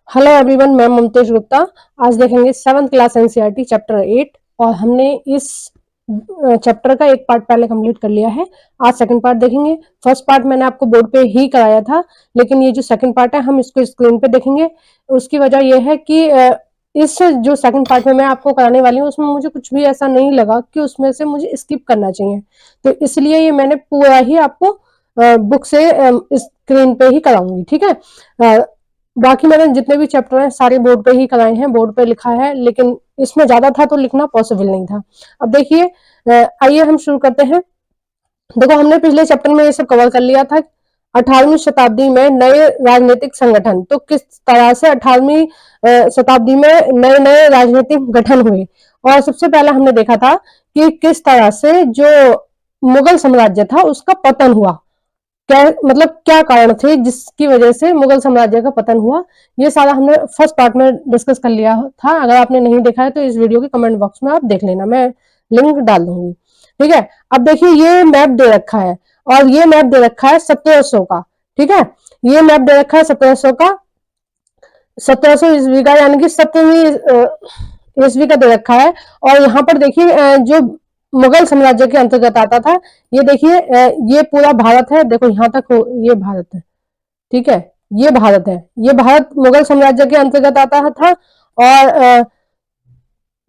Hello everyone, मैं मुमतेज गुप्ता। आज देखेंगे 7th क्लास एनसीईआरटी चैप्टर 8 और हमने इस चैप्टर का एक पार्ट पहले कंप्लीट कर लिया है। आज सेकंड पार्ट देखेंगे। फर्स्ट पार्ट मैंने आपको बोर्ड पे ही कराया था, लेकिन ये जो सेकंड पार्ट है हम इसको स्क्रीन पे देखेंगे। उसकी वजह यह है कि इस जो सेकंड पार्ट में मैं आपको कराने वाली हूँ उसमें मुझे कुछ भी ऐसा नहीं लगा कि उसमें से मुझे स्किप करना चाहिए, तो इसलिए ये मैंने पूरा ही आपको बुक से स्क्रीन पे ही कराऊंगी। ठीक है। बाकी मैंने जितने भी चैप्टर हैं सारे बोर्ड पे ही कराए हैं, बोर्ड पे लिखा है, लेकिन इसमें ज्यादा था तो लिखना पॉसिबल नहीं था। अब देखिए, आइए हम शुरू करते हैं। देखो, हमने पिछले चैप्टर में ये सब कवर कर लिया था। 18वीं शताब्दी में नए राजनीतिक संगठन, तो किस तरह से 18वीं शताब्दी में नए नए राजनीतिक गठन हुए। और सबसे पहले हमने देखा था कि किस तरह से जो मुगल साम्राज्य था उसका पतन हुआ, क्या मतलब क्या कारण थे जिसकी वजह से मुगल साम्राज्य का पतन हुआ। ये सारा हमने फर्स्ट पार्ट में डिस्कस कर लिया था। अगर आपने नहीं देखा है तो इस वीडियो के कमेंट बॉक्स में आप देख लेना, मैं लिंक डाल दूंगी। ठीक है। अब देखिए, ये मैप दे रखा है और ये मैप दे रखा है 1700 का। ठीक है, ये मैप दे रखा है 1700 का, 1700 ईस्वी का, यानी कि 7वीं ईस्वी का दे रखा है। और यहाँ पर देखिए, जो मुगल साम्राज्य के अंतर्गत आता था, ये देखिए, ये पूरा भारत है। देखो यहाँ तक ये भारत है। ठीक है, ये भारत है, ये भारत मुगल साम्राज्य के अंतर्गत आता था। और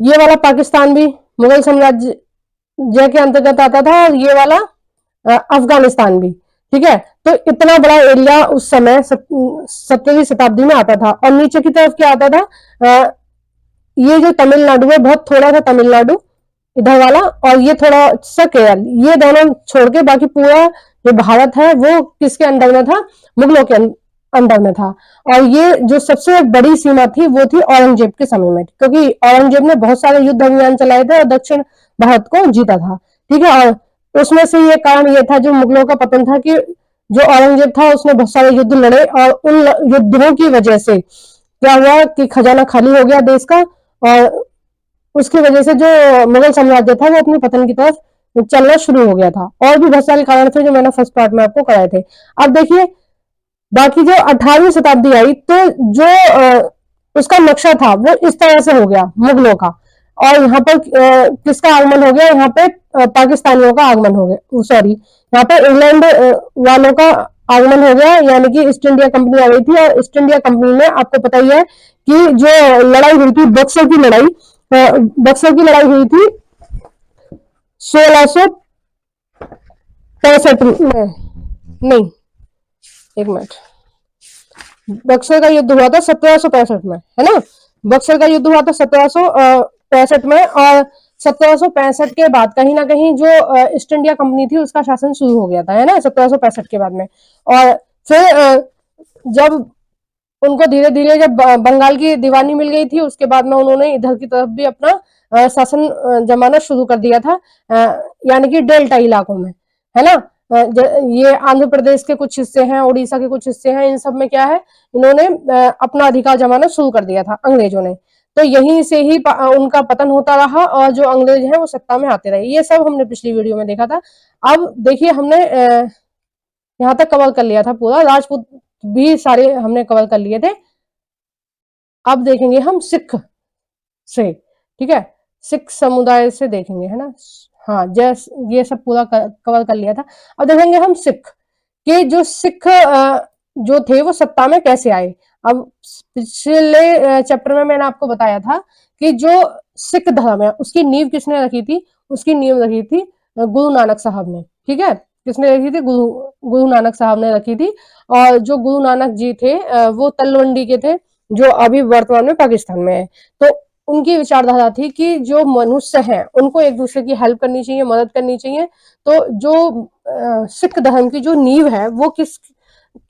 ये वाला पाकिस्तान भी मुगल साम्राज्य के अंतर्गत आता था, और ये वाला अफगानिस्तान भी। ठीक है, तो इतना बड़ा एरिया उस समय 17वीं शताब्दी में आता था। और नीचे की तरफ क्या आता था, ये जो तमिलनाडु है, बहुत थोड़ा सा तमिलनाडु इधर वाला, और ये थोड़ा सा केरल, ये दोनों छोड़ के बाकी पूरा जो भारत है वो किसके अंडर में था? मुगलों के अंडर में था। और ये जो सबसे बड़ी सीमा थी वो थी औरंगजेब के समय में, क्योंकि औरंगजेब ने बहुत सारे युद्ध अभियान चलाए थे और दक्षिण भारत को जीता था। ठीक है, और उसमें से ये कारण ये था जो मुगलों का पतन था, कि जो औरंगजेब था उसने बहुत सारे युद्ध लड़े, और उन युद्धों की वजह से क्या हुआ कि खजाना खाली हो गया देश का, और उसकी वजह से जो मुगल साम्राज्य था वो अपने पतन की तरफ चलना शुरू हो गया था। और भी बहुत सारे कारण थे जो मैंने फर्स्ट पार्ट में आपको कराए थे। अब देखिए, बाकी जो 18वीं शताब्दी आई, तो जो उसका नक्शा था वो इस तरह से हो गया मुगलों का। और यहाँ पर किसका आगमन हो गया? यहाँ पे पाकिस्तानियों का आगमन हो गया, सॉरी, यहाँ पे इंग्लैंड वालों का आगमन हो गया, यानी कि ईस्ट इंडिया कंपनी आ गई थी। और ईस्ट इंडिया कंपनी में आपको पता ही है कि जो लड़ाई हुई थी, बक्सर की लड़ाई, बक्सर की लड़ाई हुई थी 1665 में, नहीं, एक मिनट, बक्सर का युद्ध हुआ था 1765 में, है ना? बक्सर का युद्ध हुआ था 1765 में। और 1765 के बाद कहीं ना कहीं जो ईस्ट इंडिया कंपनी थी उसका शासन शुरू हो गया था, है ना, 1765 के बाद में। और फिर जब उनको धीरे धीरे जब बंगाल की दीवानी मिल गई थी, उसके बाद में उन्होंने इधर की तरफ भी अपना शासन जमाना शुरू कर दिया था, यानी कि डेल्टा इलाकों में, है ना। ये आंध्र प्रदेश के कुछ हिस्से हैं, उड़ीसा के कुछ हिस्से हैं, इन सब में क्या है, इन्होंने अपना अधिकार जमाना शुरू कर दिया था अंग्रेजों ने। तो यहीं से ही उनका पतन होता रहा और जो अंग्रेज हैं वो सत्ता में आते रहे। ये सब हमने पिछली वीडियो में देखा था। अब देखिए, हमने यहाँ तक कवर कर लिया था पूरा, राजपूत भी सारे हमने कवर कर लिए थे। अब देखेंगे हम सिख से। ठीक है, सिख समुदाय से देखेंगे, है ना। हाँ, जैसे ये सब पूरा कवर कर लिया था। अब देखेंगे हम सिख के, जो सिख जो थे वो सत्ता में कैसे आए। अब पिछले चैप्टर में मैंने आपको बताया था कि जो सिख धर्म है उसकी नींव किसने रखी थी? उसकी नींव रखी थी गुरु नानक साहब ने। ठीक है, किसने रखी थी? गुरु नानक साहब ने रखी थी। और जो गुरु नानक जी थे वो तलवंडी के थे, जो अभी वर्तमान में पाकिस्तान में है। तो उनकी विचारधारा थी कि जो मनुष्य हैं उनको एक दूसरे की हेल्प करनी चाहिए, मदद करनी चाहिए। तो जो सिख धर्म की जो नींव है वो किस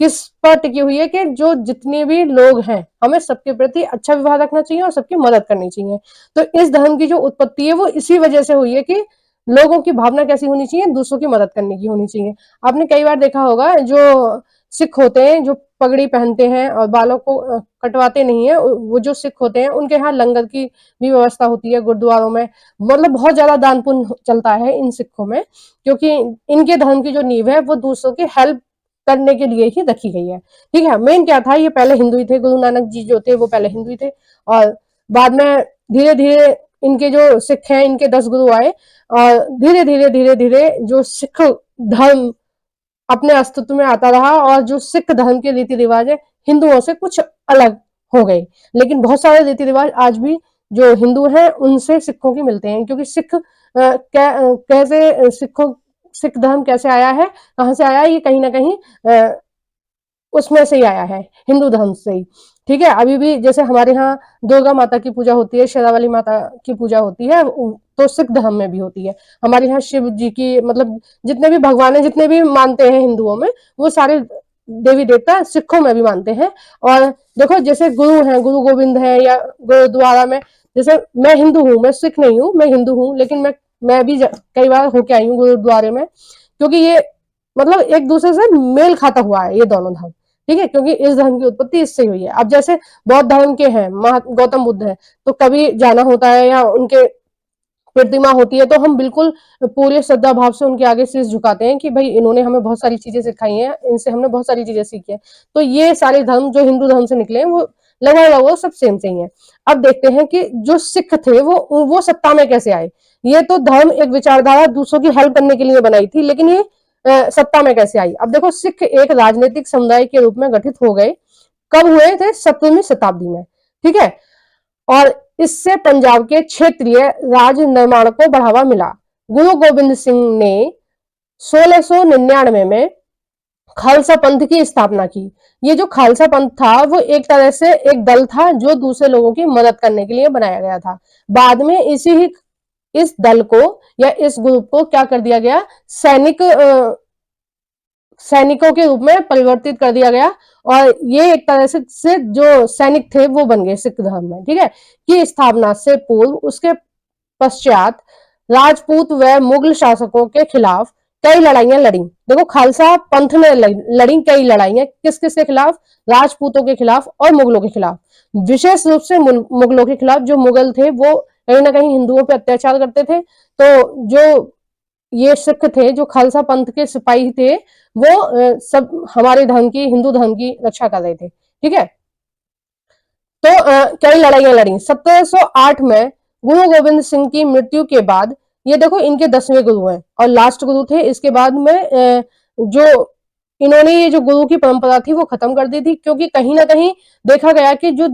किस पर टिकी हुई है कि जो जितने भी लोग हैं हमें सबके प्रति अच्छा व्यवहार रखना चाहिए और सबकी मदद करनी चाहिए। तो इस धर्म की जो उत्पत्ति है वो इसी वजह से हुई है कि लोगों की भावना कैसी होनी चाहिए? दूसरों की मदद करने की होनी चाहिए। आपने कई बार देखा होगा, जो सिख होते हैं जो पगड़ी पहनते हैं और बालों को कटवाते नहीं है, वो जो सिख होते हैं उनके यहाँ लंगर की भी व्यवस्था होती है गुरुद्वारों में। मतलब बहुत ज्यादा दान पुण्य चलता है इन सिखों में, क्योंकि इनके धर्म की जो नींव है वो दूसरों की हेल्प करने के लिए ही रखी गई है। ठीक है, मेन क्या था, ये पहले हिंदू ही थे, गुरु नानक जी जो थे वो पहले हिंदू ही थे, और बाद में धीरे धीरे इनके जो सिख हैं, इनके 10 गुरु आए, और धीरे धीरे धीरे धीरे जो सिख धर्म अपने अस्तित्व में आता रहा, और जो सिख धर्म के रीति रिवाज है हिंदुओं से कुछ अलग हो गए, लेकिन बहुत सारे रीति रिवाज आज भी जो हिंदू हैं उनसे सिखों के मिलते हैं, क्योंकि कैसे सिख धर्म कैसे आया है, कहाँ से आया है, ये कहीं ना कहीं उसमें से ही आया है, हिंदू धर्म से ही। ठीक है, अभी भी जैसे हमारे यहाँ दुर्गा माता की पूजा होती है, शेरावाली माता की पूजा होती है, तो सिख धर्म में भी होती है। हमारे यहाँ शिव जी की, मतलब जितने भी भगवान है, जितने भी मानते हैं हिंदुओं में, वो सारे देवी देवता सिखों में भी मानते हैं। और देखो जैसे गुरु हैं, गुरु गोविंद है, या गुरुद्वारा में, जैसे मैं हिंदू हूँ, मैं सिख नहीं हूँ, मैं हिंदू हूँ, लेकिन मैं भी कई बार होके आई हूँ गुरुद्वारे में, क्योंकि ये मतलब एक दूसरे से मेल खाता हुआ है ये दोनों धर्म। ठीक है, क्योंकि इस धर्म की उत्पत्ति इससे हुई है। अब जैसे बौद्ध धर्म के हैं, गौतम बुद्ध है, तो कभी जाना होता है या उनके प्रतिमा होती है, तो हम बिल्कुल पूरे श्रद्धा भाव से उनके आगे शीश झुकाते हैं कि भाई इन्होंने हमें बहुत सारी चीजें सिखाई हैं, इनसे हमने बहुत सारी चीजें सीखी है। तो ये सारे धर्म जो हिंदू धर्म से निकले हैं वो लगभग लगभग सब सेम से ही है। अब देखते हैं कि जो सिख थे वो सत्ता में कैसे आए। ये तो धर्म एक विचारधारा दूसरों की हेल्प करने के लिए बनाई थी, लेकिन ये सत्ता में कैसे आई। अब देखो, सिख एक राजनीतिक समुदाय के रूप में गठित हो गए, कब हुए थे, 17वीं शताब्दी में। ठीक है, और इससे पंजाब के क्षेत्रीय राज निर्माण को बढ़ावा मिला। गुरु गोविंद सिंह ने 1699 में खालसा पंथ की स्थापना की। ये जो खालसा पंथ था वो एक तरह से एक दल था जो दूसरे लोगों की मदद करने के लिए बनाया गया था। बाद में इस दल को या इस ग्रुप को क्या कर दिया गया, सैनिकों के रूप में परिवर्तित कर दिया गया, और ये एक तरह से जो सैनिक थे वो बन गए सिख धर्म में। ठीक है, की स्थापना से पूर्व उसके पश्चात राजपूत व मुगल शासकों के खिलाफ कई लड़ाइयां लड़ी। देखो, खालसा पंथ ने लड़ी कई लड़ाइयां, किस किस के खिलाफ, राजपूतों के खिलाफ और मुगलों के खिलाफ। विशेष रूप से मुगलों के खिलाफ। जो मुगल थे वो कहीं ना कहीं हिंदुओं पर अत्याचार करते थे, तो जो ये सिख थे, जो खालसा पंथ के सिपाही थे, वो सब हमारे धर्म की, हिंदू धर्म की रक्षा कर रहे थे। ठीक है, तो कई लड़ाइयां लड़ी। 1708 में गुरु गोविंद सिंह की मृत्यु के बाद, ये देखो इनके 10वें गुरु हैं और लास्ट गुरु थे। इसके बाद में जो इन्होंने ये जो गुरु की परंपरा थी वो खत्म कर दी थी, क्योंकि कहीं ना कहीं देखा गया कि जो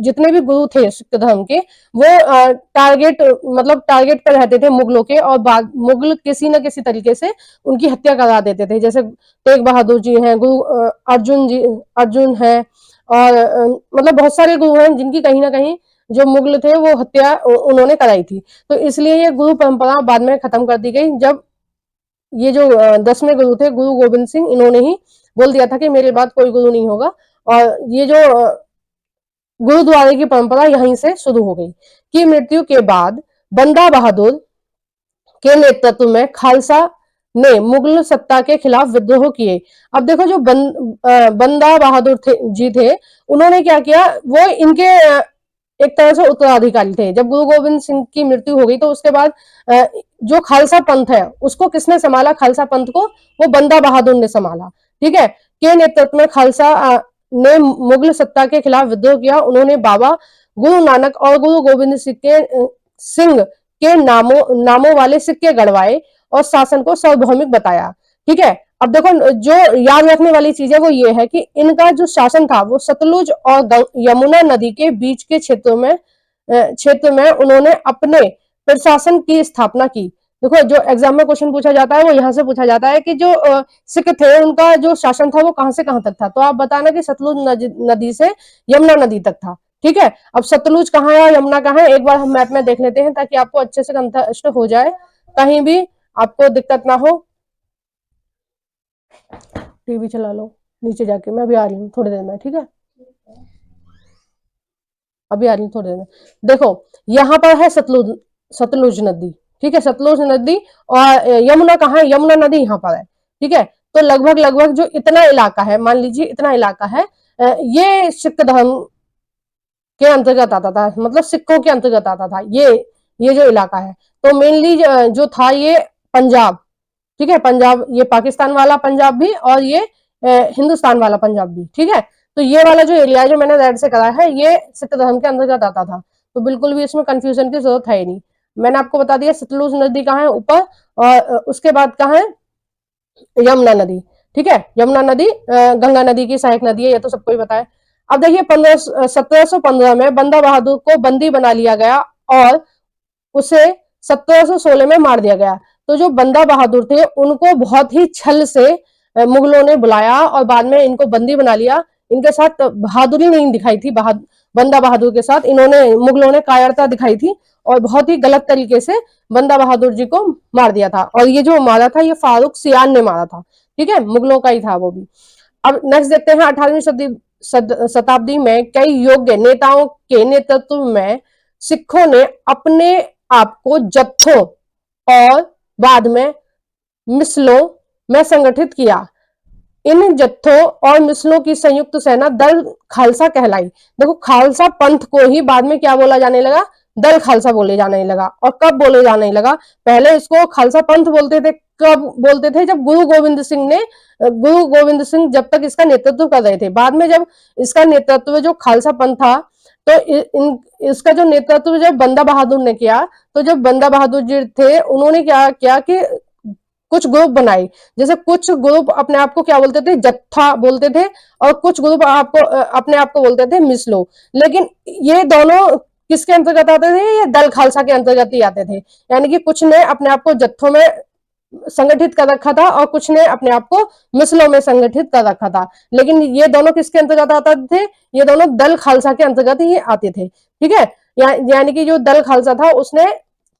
जितने भी गुरु थे सिख धर्म के, वो टारगेट पर रहते थे मुगलों के, और बाद मुगल किसी न किसी तरीके से उनकी हत्या करा देते थे। जैसे तेग बहादुर जी हैं, गुरु अर्जुन है, और मतलब बहुत सारे गुरु हैं जिनकी कहीं ना कहीं जो मुगल थे वो हत्या उन्होंने कराई थी। तो इसलिए ये गुरु परंपरा बाद में खत्म कर दी गई, जब ये जो 10वें गुरु थे गुरु गोविंद सिंह, इन्होंने ही बोल दिया था कि मेरे बाद कोई गुरु नहीं होगा, और ये जो गुरुद्वारे की परंपरा यहीं से शुरू हो गई। की मृत्यु के बाद बंदा बहादुर के नेतृत्व में खालसा ने मुगल सत्ता के खिलाफ विद्रोह किए। अब देखो, जो बंदा बहादुर जी थे, उन्होंने क्या किया, वो इनके एक तरह से उत्तराधिकारी थे। जब गुरु गोविंद सिंह की मृत्यु हो गई तो उसके बाद जो खालसा पंथ है उसको किसने संभाला, खालसा पंथ को वो बंदा बहादुर ने संभाला। ठीक है, के नेतृत्व में खालसा ने मुगल सत्ता के खिलाफ विद्रोह किया। उन्होंने बाबा गुरु नानक और गुरु गोविंद सिंह के नामों वाले सिक्के गढ़वाए और शासन को सार्वभौमिक बताया। ठीक है, अब देखो, जो याद रखने वाली चीज है वो ये है कि इनका जो शासन था वो सतलुज और यमुना नदी के बीच के क्षेत्र में उन्होंने अपने प्रशासन की स्थापना की। देखो, जो एग्जाम में क्वेश्चन पूछा जाता है वो यहाँ से पूछा जाता है कि जो सिख थे उनका जो शासन था वो कहां से कहां तक था, तो आप बताना कि सतलुज नदी से यमुना नदी तक था। ठीक है, अब सतलुज कहाँ है और यमुना कहाँ है एक बार हम मैप में देख लेते हैं, ताकि आपको अच्छे से कंठस्थ हो जाए, कहीं भी आपको दिक्कत ना हो। टीवी चला लो नीचे जाके, मैं अभी आ रही हूँ थोड़ी देर में। ठीक है, अभी आ रही हूँ थोड़ी देर में। देखो, यहाँ पर है सतलुज नदी। ठीक है, सतलुज नदी, और यमुना कहाँ है, यमुना नदी यहाँ पर है। ठीक है, तो लगभग लगभग जो इतना इलाका है, मान लीजिए इतना इलाका है, ये सिख धर्म के अंतर्गत आता था, मतलब सिखों के अंतर्गत आता था ये जो इलाका है। तो मेनली जो था ये पंजाब। ठीक है, पंजाब, ये पाकिस्तान वाला पंजाब भी, और ये हिंदुस्तान वाला पंजाब भी, ठीक है। तो ये वाला जो एरिया जो मैंने रेड से करा है ये सिख धर्म के अंतर्गत आता था, तो बिल्कुल भी इसमें कंफ्यूजन की जरूरत है ही नहीं। मैंने आपको बता दिया सतलुज नदी कहाँ है, ऊपर, और उसके बाद कहाँ है, यमुना नदी, ठीक है। यमुना नदी गंगा नदी की सहायक नदी है, ये तो सबको ही पता है। अब देखिए 1715 में बंदा बहादुर को बंदी बना लिया गया और उसे 1716 में मार दिया गया। तो जो बंदा बहादुर थे उनको बहुत ही छल से मुगलों ने बुलाया और बाद में इनको बंदी बना लिया। इनके साथ बहादुरी नहीं दिखाई थी, बंदा बहादुर के साथ इन्होंने, मुगलों ने कायरता दिखाई थी और बहुत ही गलत तरीके से बंदा बहादुर जी को मार दिया था। और ये जो मारा था ये फारूक सियान ने मारा था, ठीक है, मुगलों का ही था वो भी। अब नेक्स्ट देखते हैं 18वीं शताब्दी में कई योग्य नेताओं के नेतृत्व में सिखों ने अपने आप को जत्थों और बाद में मिसलों में संगठित किया। इन जत्थों और मिसलों की संयुक्त सेना दल खालसा कहलाई। देखो खालसा पंथ को ही बाद में क्या बोला जाने लगा, दल खालसा बोले जाने लगा। और कब बोले जाने लगा, पहले इसको खालसा पंथ बोलते थे, कब बोलते थे, जब गुरु गोविंद सिंह जब तक इसका नेतृत्व कर रहे थे। बाद में जब इसका नेतृत्व जो खालसा पंथ था, तो इसका जो नेतृत्व जब बंदा बहादुर ने किया, तो जब बंदा बहादुर जी थे उन्होंने क्या किया कि कुछ ग्रुप बनाए। जैसे कुछ ग्रुप अपने आप को क्या बोलते थे, जत्था बोलते थे, और कुछ ग्रुप आपको अपने आप को बोलते थे मिसलो। लेकिन ये दोनों किसके अंतर्गत आते थे, ये दल खालसा के अंतर्गत ही आते थे। यानी कि कुछ ने अपने आप को जत्थों में संगठित कर रखा था और कुछ ने अपने आप को मिसलों में संगठित कर रखा था। लेकिन ये दोनों किसके अंतर्गत आते थे, ये दोनों दल खालसा के अंतर्गत ही आते थे, ठीक है। यानी कि जो दल खालसा था उसने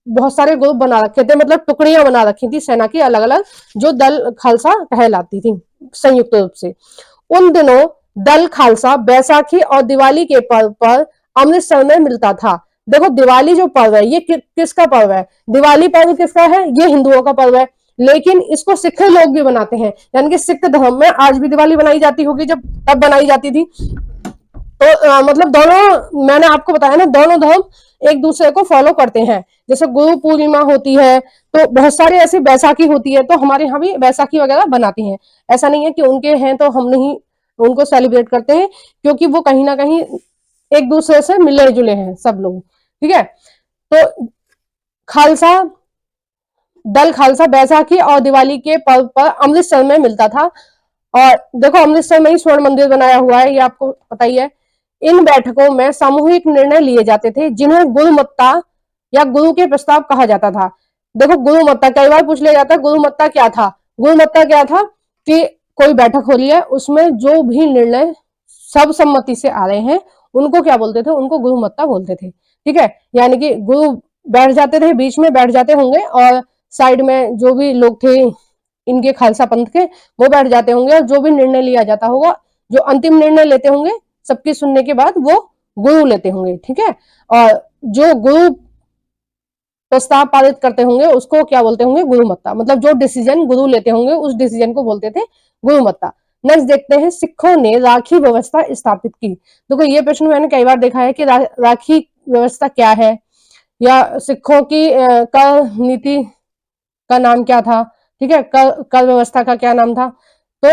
बहुत सारे ग्रुप बना रखे थे, मतलब टुकड़ियां बना रखी थी सेना की अलग अलग, जो दल खालसा कहलाती थी संयुक्त रूप से। उन दिनों दल खालसा बैसाखी और दिवाली के पर्व पर अमृतसर में मिलता था। देखो दिवाली जो पर्व है ये किसका पर्व है, दिवाली पर्व किसका है, ये हिंदुओं का पर्व है, लेकिन इसको सिख लोग भी बनाते हैं। यानी कि सिख धर्म में आज भी दिवाली बनाई जाती होगी, जब तब बनाई जाती थी। तो मतलब दोनों, मैंने आपको बताया ना, दोनों धर्म एक दूसरे को फॉलो करते हैं। जैसे गुरु पूर्णिमा होती है तो बहुत सारे ऐसे, बैसाखी होती है तो हमारे यहाँ भी बैसाखी वगैरह बनाती हैं। ऐसा नहीं है कि उनके हैं तो हम नहीं उनको सेलिब्रेट करते हैं, क्योंकि वो कहीं ना कहीं एक दूसरे से मिले जुले हैं सब लोग, ठीक है। तो खालसा, दल खालसा बैसाखी और दिवाली के पर्व पर अमृतसर में मिलता था। और देखो अमृतसर में ही स्वर्ण मंदिर बनाया हुआ है, ये आपको पता ही है। इन बैठकों में सामूहिक निर्णय लिए जाते थे जिन्हें गुरुमत्ता या गुरु के प्रस्ताव कहा जाता था। देखो गुरुमत्ता कई बार पूछ लिया जाता है, गुरुमत्ता क्या था। गुरुमत्ता क्या था कि कोई बैठक हो रही है, उसमें जो भी निर्णय सब सम्मति से आ रहे हैं उनको क्या बोलते थे, उनको गुरुमत्ता बोलते थे, ठीक है। यानी कि गुरु बैठ जाते थे, बीच में बैठ जाते होंगे और साइड में जो भी लोग थे इनके खालसा पंथ के वो बैठ जाते होंगे, और जो भी निर्णय लिया जाता होगा, जो अंतिम निर्णय लेते होंगे सबकी सुनने के बाद वो गुरु लेते होंगे, ठीक है। और जो गुरु प्रस्ताव पारित करते होंगे उसको क्या बोलते होंगे, गुरुमत्ता। मतलब जो डिसीजन गुरु लेते होंगे उस डिसीजन को बोलते थे गुरुमत्ता। नेक्स्ट देखते हैं, सिखों ने राखी व्यवस्था स्थापित की। देखो ये प्रश्न मैंने कई बार देखा है कि राखी व्यवस्था क्या है, या सिखों की कर नीति का नाम क्या था, ठीक है, कर व्यवस्था का क्या नाम था। तो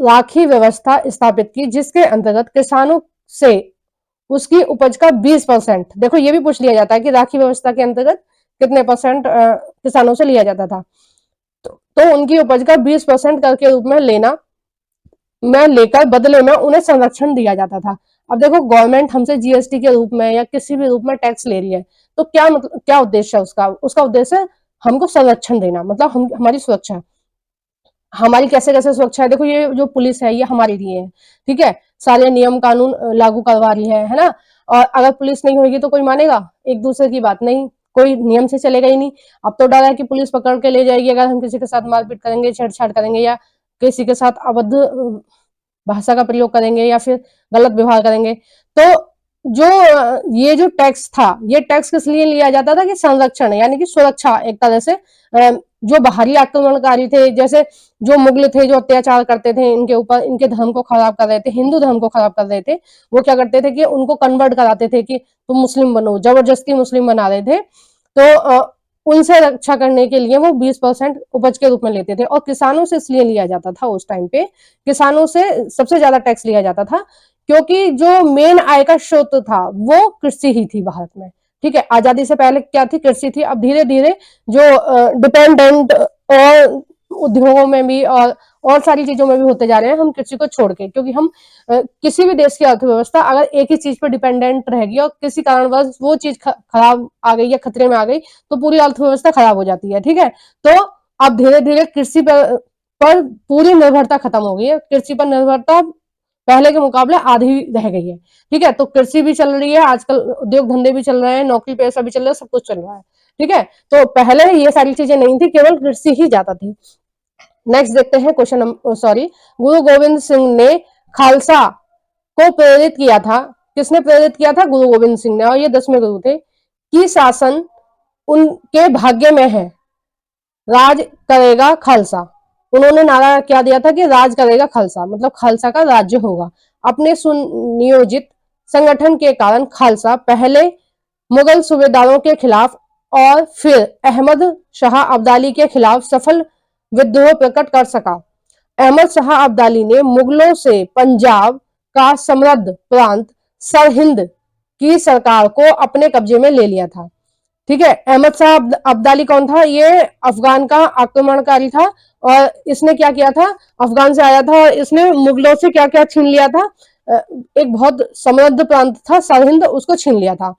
राखी व्यवस्था स्थापित की जिसके अंतर्गत किसानों से उसकी उपज का 20%, देखो ये भी पूछ लिया जाता है कि राखी व्यवस्था के अंतर्गत कितने परसेंट किसानों से लिया जाता था। तो उनकी उपज का 20% कर के रूप में लेकर बदले में उन्हें संरक्षण दिया जाता था। अब देखो गवर्नमेंट हमसे जीएसटी के रूप में या किसी भी रूप में टैक्स ले रही है, तो क्या उद्देश्य है उसका उद्देश्य हमको संरक्षण देना, मतलब हमारी सुरक्षा। हमारी कैसे कैसे सुरक्षा है, देखो ये जो पुलिस है ये हमारे लिए है, ठीक है, सारे नियम कानून लागू करवा रही है ना। और अगर पुलिस नहीं होगी तो कोई मानेगा, एक दूसरे की बात नहीं, कोई नियम से चलेगा ही नहीं। अब तो डर है कि पुलिस पकड़ के ले जाएगी अगर हम किसी के साथ मारपीट करेंगे, छेड़छाड़ करेंगे, या किसी के साथ अभद्र भाषा का प्रयोग करेंगे या फिर गलत व्यवहार करेंगे। तो जो ये जो टैक्स था, ये टैक्स किस लिए लिया जाता था कि संरक्षण, यानी कि सुरक्षा, एक तरह से जो बाहरी आक्रमणकारी थे, जैसे जो मुगल थे जो अत्याचार करते थे इनके ऊपर, इनके धर्म को खराब कर रहे थे, हिंदू धर्म को खराब कर रहे थे, वो क्या करते थे कि उनको कन्वर्ट कराते थे कि तुम मुस्लिम बनो, जबरदस्ती मुस्लिम बना रहे थे। तो उनसे रक्षा करने के लिए वो 20% उपज के रूप में लेते थे। और किसानों से इसलिए लिया जाता था उस टाइम पे, किसानों से सबसे ज्यादा टैक्स लिया जाता था, क्योंकि जो मेन आय का स्रोत था वो कृषि ही थी भारत में। ठीक है, आजादी से पहले क्या थी? कृषि थी। अब धीरे धीरे जो डिपेंडेंट और उद्योगों में भी और सारी चीजों में भी होते जा रहे हैं हम कृषि को छोड़ के, क्योंकि हम किसी भी देश की अर्थव्यवस्था अगर एक ही चीज पर डिपेंडेंट रहेगी और किसी कारणवश वो चीज खराब आ गई या खतरे में आ गई तो पूरी अर्थव्यवस्था खराब हो जाती है। ठीक है, तो अब धीरे धीरे कृषि पर पूरी निर्भरता खत्म हो गई है। कृषि पर निर्भरता पहले के मुकाबले आधी रह गई है। ठीक है, तो कृषि भी चल रही है आजकल, उद्योग धंधे भी चल रहे हैं, नौकरी पेशा भी चल रहा है, सब कुछ चल रहा है। ठीक है, तो पहले ये सारी चीजें नहीं थी, केवल कृषि ही ज्यादा थी। नेक्स्ट देखते हैं क्वेश्चन, सॉरी, गुरु गोविंद सिंह ने खालसा को प्रेरित किया था। किसने प्रेरित किया था? गुरु गोविंद सिंह ने, और ये 10वें गुरु थे। कि शासन उनके भाग्य में है, राज करेगा खालसा। उन्होंने नारा क्या दिया था कि राज करेगा खालसा, मतलब खालसा का राज्य होगा। अपने सुनियोजित संगठन के कारण खालसा पहले मुगल सूबेदारों के खिलाफ और फिर अहमद शाह अब्दाली के खिलाफ सफल विद्रोह प्रकट कर सका। अहमद शाह अब्दाली ने मुगलों से पंजाब का समृद्ध प्रांत सरहिंद की सरकार को अपने कब्जे में ले लिया था। ठीक है, अहमद शाह अब्दाली कौन था? ये अफगान का आक्रमणकारी था, और इसने क्या किया था? अफगान से आया था और इसने मुगलों से क्या क्या छीन लिया था? एक बहुत समृद्ध प्रांत था सरहिंद, उसको छीन लिया था।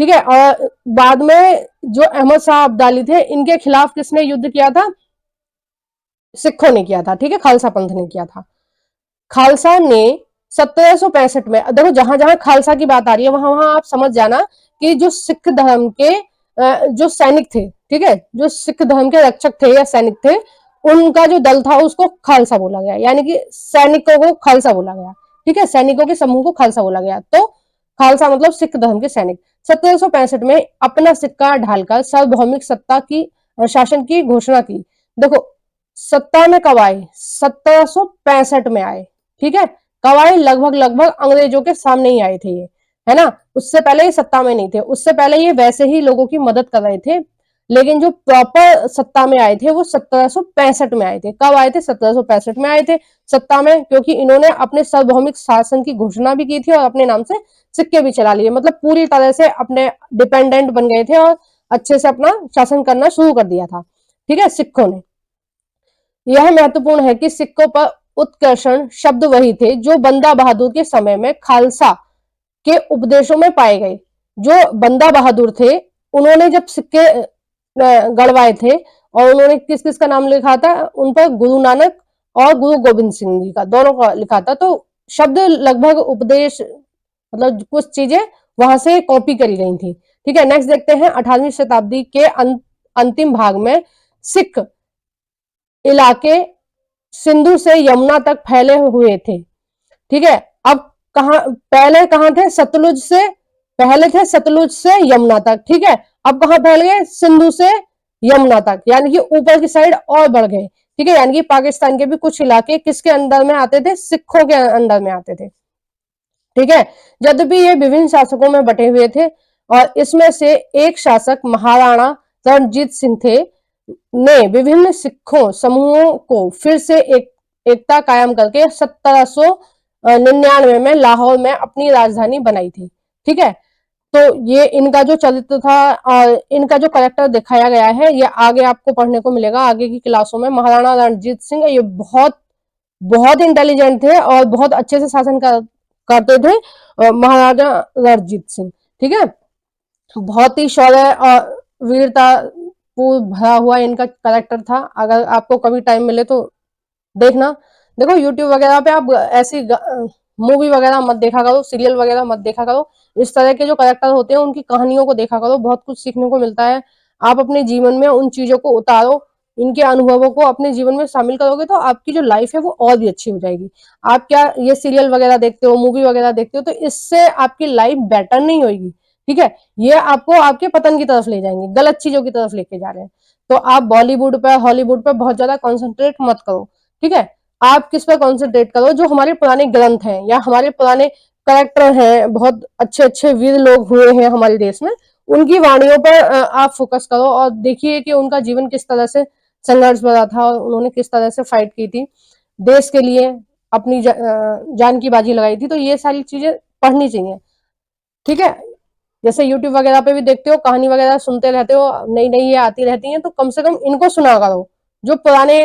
ठीक है, और बाद में जो अहमद शाह अब्दाली थे, इनके खिलाफ किसने युद्ध किया था? सिखों ने किया था। ठीक है, खालसा पंथ ने किया था। खालसा ने 1765 में, देखो जहां जहां खालसा की बात आ रही है वहां वहां आप समझ जाना कि जो सिख धर्म के जो सैनिक थे, ठीक है, जो सिख धर्म के रक्षक थे या सैनिक थे, उनका जो दल था उसको खालसा बोला गया, यानी कि सैनिकों को खालसा बोला गया। ठीक है, सैनिकों के समूह को खालसा बोला गया। तो खालसा मतलब सिख धर्म के सैनिक। 1765 में अपना सिक्का ढालकर सार्वभौमिक सत्ता की शासन की घोषणा की। देखो सत्ता में कब आए? 1765 में आए। ठीक है, कब आए? लगभग लगभग अंग्रेजों के सामने ही आए थे ये, है ना। उससे पहले ये सत्ता में नहीं थे, उससे पहले ये वैसे ही लोगों की मदद कर रहे थे, लेकिन जो प्रॉपर सत्ता में आए थे वो 1765 में आए थे। कब आए थे? 1765 में आए थे सत्ता में, क्योंकि इन्होंने अपने सार्वभौमिक शासन की घोषणा भी की थी और अपने नाम से सिक्के भी चला लिए, मतलब पूरी तरह से अपने डिपेंडेंट बन गए थे और अच्छे से अपना शासन करना शुरू कर दिया था। ठीक है, सिखों ने। यह महत्वपूर्ण है कि सिक्कों पर उत्कर्षण शब्द वही थे जो बंदा बहादुर के समय में खालसा के उपदेशों में पाए गए। जो बंदा बहादुर थे उन्होंने जब सिक्के गढ़वाए थे, और उन्होंने किस किस का नाम लिखा था उन पर? गुरु नानक और गुरु गोविंद सिंह जी का, दोनों का लिखा था। तो शब्द लगभग उपदेश, मतलब कुछ चीजें वहां से कॉपी करी गई थी। ठीक है, नेक्स्ट देखते हैं 18वीं शताब्दी के अंतिम भाग में सिख इलाके सिंधु से यमुना तक फैले हुए थे। ठीक है, अब कहा पहले कहां थे? सतलुज से, पहले थे सतलुज से यमुना तक। ठीक है, अब कहां फैल गए? सिंधु से यमुना तक, यानी कि ऊपर की साइड और बढ़ गए। ठीक है, यानी कि पाकिस्तान के भी कुछ इलाके किसके अंदर में आते थे? सिखों के अंदर में आते थे। ठीक है, यद्यपि ये विभिन्न शासकों में बटे हुए थे, और इसमें से एक शासक महाराणा रणजीत सिंह थे, ने विभिन्न सिखों समूहों को फिर से एकता कायम करके 1799 में लाहौर में अपनी राजधानी बनाई थी। ठीक है, तो ये इनका जो चरित्र था और इनका जो करेक्टर दिखाया गया है, ये आगे आपको पढ़ने को मिलेगा आगे की क्लासों में। महाराणा रणजीत सिंह ये बहुत बहुत इंटेलिजेंट थे और बहुत अच्छे से शासन करते थे महाराजा रणजीत सिंह। ठीक है, बहुत ही शौर्य और वीरता भरा हुआ इनका करेक्टर था। अगर आपको कभी टाइम मिले तो देखना। देखो यूट्यूब वगैरह पे आप ऐसी मूवी वगैरह मत देखा करो, सीरियल वगैरह मत देखा करो। इस तरह के जो करेक्टर होते हैं उनकी कहानियों को देखा करो, बहुत कुछ सीखने को मिलता है। आप अपने जीवन में उन चीजों को उतारो, इनके अनुभवों को अपने जीवन में शामिल करोगे तो आपकी जो लाइफ है वो और भी अच्छी हो जाएगी। आप क्या ये सीरियल वगैरह देखते हो, मूवी वगैरह देखते हो, तो इससे आपकी लाइफ बेटर नहीं होगी। ठीक है, ये आपको आपके पतन की तरफ ले जाएंगे, गलत चीजों की तरफ लेके जा रहे हैं। तो आप बॉलीवुड पर, हॉलीवुड पर बहुत ज्यादा कॉन्सेंट्रेट मत करो। ठीक है, आप किस पर कॉन्सेंट्रेट करो? जो हमारे पुराने ग्रंथ हैं या हमारे पुराने करेक्टर हैं, बहुत अच्छे अच्छे वीर लोग हुए हैं हमारे देश में, उनकी वाणियों पर आप फोकस करो और देखिए कि उनका जीवन किस तरह से संघर्ष भरा था और उन्होंने किस तरह से फाइट की थी देश के लिए, अपनी जान की बाजी लगाई थी। तो ये सारी चीजें पढ़नी चाहिए, ठीक है। जैसे यूट्यूब वगैरह पे भी देखते हो, कहानी वगैरह सुनते रहते हो, नई नई ये आती रहती हैं, तो कम से कम इनको सुना करो। जो पुराने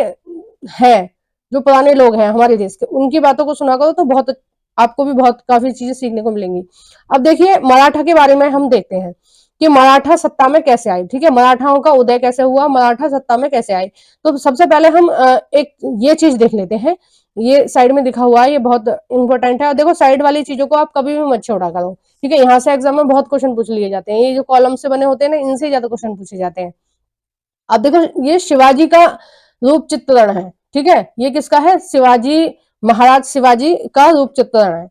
हैं, जो पुराने लोग हैं हमारे देश के, उनकी बातों को सुना करो तो बहुत आपको भी बहुत काफी चीजें सीखने को मिलेंगी। अब देखिए मराठा के बारे में हम देखते हैं कि मराठा सत्ता में कैसे आए, ठीक है। मराठाओं का उदय कैसे हुआ, मराठा सत्ता में कैसे आए। तो सबसे पहले हम एक ये चीज देख लेते हैं, ये साइड में दिखा हुआ है, ये बहुत इंपॉर्टेंट है। और देखो साइड वाली चीजों को आप कभी भी मत छोड़ा करो, ठीक है। यहाँ से एग्जाम में बहुत क्वेश्चन पूछ लिए जाते हैं, ये जो कॉलम से बने होते हैं ना, इनसे ज्यादा क्वेश्चन पूछे जाते हैं। अब देखो ये शिवाजी का रूप चित्रण है, ठीक है। ये किसका है, शिवाजी महाराज शिवाजी का रूप चित्रण है।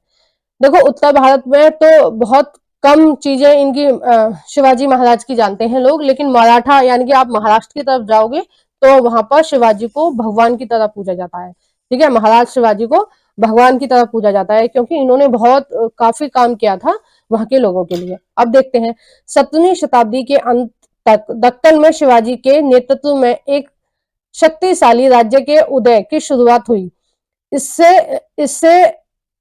देखो उत्तर भारत में तो बहुत कम चीजें इनकी शिवाजी महाराज की जानते हैं लोग, लेकिन मराठा यानी कि आप महाराष्ट्र की तरफ जाओगे तो वहां पर शिवाजी को भगवान की तरह पूजा जाता है, ठीक है। महाराज शिवाजी को भगवान की तरह पूजा जाता है क्योंकि इन्होंने बहुत काफी काम किया था वहां के लोगों के लिए। अब देखते हैं 17वीं शताब्दी के अंत तक दक्कन में शिवाजी के नेतृत्व में एक शक्तिशाली राज्य के उदय की शुरुआत हुई, इससे इससे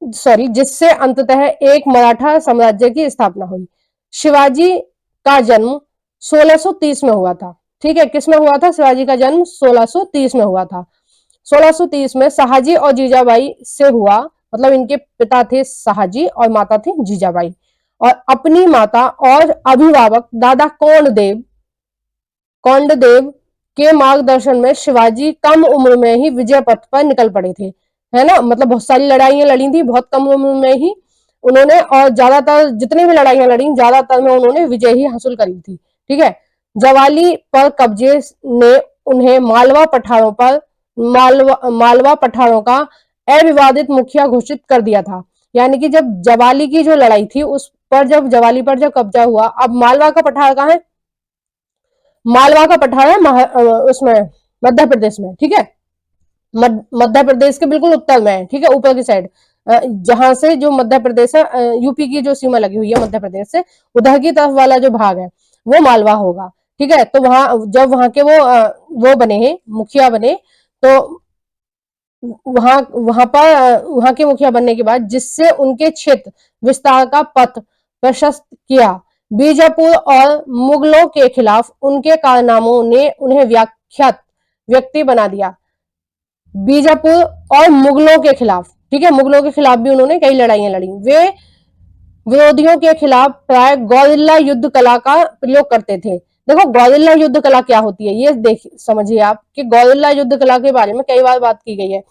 सॉरी जिससे अंततः एक मराठा साम्राज्य की स्थापना हुई। शिवाजी का जन्म 1630 में हुआ था, ठीक है। किसमें हुआ था, शिवाजी का जन्म 1630 में हुआ था। 1630 में शाहजी और जीजाबाई से हुआ, मतलब इनके पिता थे शाहजी और माता थी जीजाबाई। और अपनी माता और अभिभावक दादा कौंडदेव के मार्गदर्शन में शिवाजी कम उम्र में ही विजय पथ पर निकल पड़े थे, है ना। मतलब बहुत सारी लड़ाइयां लड़ी थी बहुत कम उम्र में ही उन्होंने, और ज्यादातर जितनी भी लड़ाइयां लड़ी ज्यादातर में उन्होंने विजय ही हासिल करी थी, ठीक है। जवाली पर कब्जे ने उन्हें मालवा पठारों का अविवादित मुखिया घोषित कर दिया था। यानी कि जब जवाली की जो लड़ाई थी उस पर जब जवाली पर जब कब्जा हुआ, अब मालवा का पठार कहाँ है, मालवा का पठार है उसमें मध्य प्रदेश में, ठीक है। मध्य प्रदेश के बिल्कुल उत्तर में है, ठीक है, ऊपर की साइड, जहां से जो मध्य प्रदेश है, यूपी की जो सीमा लगी हुई है मध्य प्रदेश से, उधर की तरफ वाला जो भाग है वो मालवा होगा, ठीक है। तो जब वहां के वो बने हैं मुखिया बने, तो वहां के मुखिया बनने के बाद जिससे उनके क्षेत्र विस्तार का पथ प्रशस्त किया, बीजापुर और मुगलों के खिलाफ उनके कारनामों ने उन्हें व्याख्यात व्यक्ति बना दिया। बीजापुर और मुगलों के खिलाफ, ठीक है, मुगलों के खिलाफ भी उन्होंने कई लड़ाइयां लड़ी। वे विरोधियों के खिलाफ प्राय गौरिल्ला युद्ध कला का प्रयोग करते थे। देखो गौरिल्ला युद्ध कला क्या होती है ये देख समझिए आप, कि गौरिल्ला युद्ध कला के बारे में कई बार बात की गई है।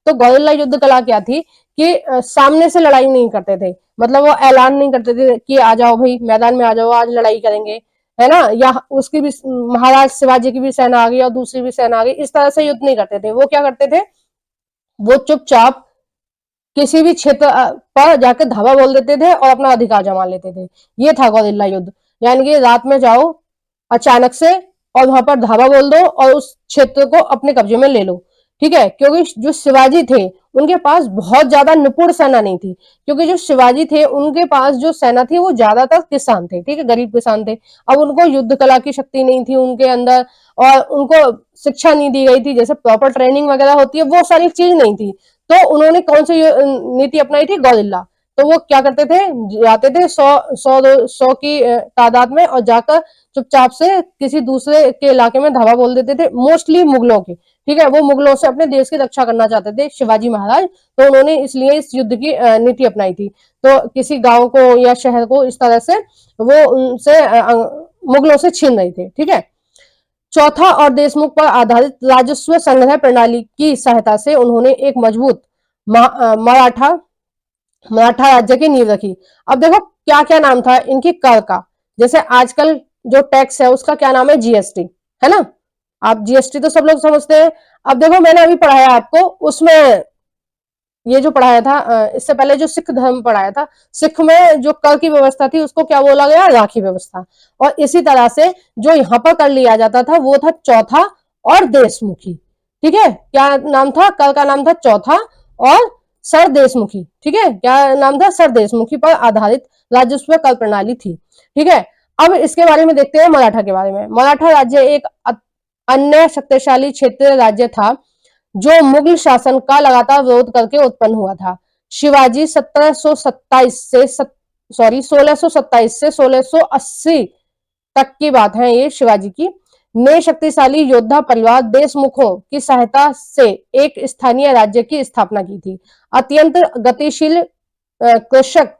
तो गौरिल्ला युद्ध कला क्या थी कि सामने से लड़ाई नहीं करते थे, मतलब वो ऐलान नहीं करते थे कि आ जाओ भाई मैदान में आ जाओ आज लड़ाई करेंगे, है ना, या उसकी भी महाराज शिवाजी की भी सेना आ गई और दूसरी भी सेना आ गई, इस तरह से युद्ध नहीं करते थे। वो क्या करते थे, वो चुपचाप किसी भी क्षेत्र पर जाकर धावा बोल देते थे और अपना अधिकार जमा लेते थे। ये था गौरिल्ला युद्ध, यानी कि रात में जाओ अचानक से और वहां पर धावा बोल दो और उस क्षेत्र को अपने कब्जे में ले लो, ठीक है। क्योंकि जो शिवाजी थे उनके पास बहुत ज्यादा निपुण सेना नहीं थी, क्योंकि जो शिवाजी थे उनके पास जो सेना थी वो ज्यादातर किसान थे, ठीक है, गरीब किसान थे। अब उनको युद्ध कला की शक्ति नहीं थी उनके अंदर, और उनको शिक्षा नहीं दी गई थी, जैसे प्रॉपर ट्रेनिंग वगैरह होती है वो सारी चीज नहीं थी। तो उन्होंने कौन सी नीति अपनाई थी, गौरिल्ला। तो वो क्या करते थे, जाते थे 100 की तादाद में और जाकर चुपचाप से किसी दूसरे के इलाके में धावा बोल देते थे, मोस्टली मुगलों के, ठीक है। वो मुगलों से अपने देश की रक्षा करना चाहते थे शिवाजी महाराज, तो उन्होंने इसलिए इस युद्ध की नीति अपनाई थी। तो किसी गांव को या शहर को इस तरह से वो उनसे मुगलों से छीन रहे थे, ठीक है। चौथा और देशमुख पर आधारित राजस्व संग्रह प्रणाली की सहायता से उन्होंने एक मजबूत मराठा मराठा राज्य की नींव रखी। अब देखो क्या क्या नाम था इनकी कर का, जैसे आजकल जो टैक्स है उसका क्या नाम है, जीएसटी, है ना। आप जीएसटी तो सब लोग समझते हैं। अब देखो मैंने अभी पढ़ाया आपको, उसमें ये जो पढ़ाया था इससे पहले जो सिख धर्म पढ़ाया था, सिख में जो कर की व्यवस्था थी उसको क्या बोला गया, राखी व्यवस्था। और इसी तरह से जो यहाँ पर कर लिया जाता था वो था चौथा और देशमुखी, ठीक है। क्या नाम था, कर का नाम था चौथा और सर देशमुखी, ठीक है। क्या नाम था, सर देशमुखी पर आधारित राजस्व कर प्रणाली थी, ठीक है। अब इसके बारे में देखते हैं मराठा के बारे में। मराठा राज्य एक अन्य शक्तिशाली क्षेत्रीय राज्य था जो मुगल शासन का लगातार विरोध करके उत्पन्न हुआ था। शिवाजी 1627 से 1680 तक की बात है ये शिवाजी की, ने शक्तिशाली योद्धा परिवार देशमुखों की सहायता से एक स्थानीय राज्य की स्थापना की थी। अत्यंत गतिशील कृषक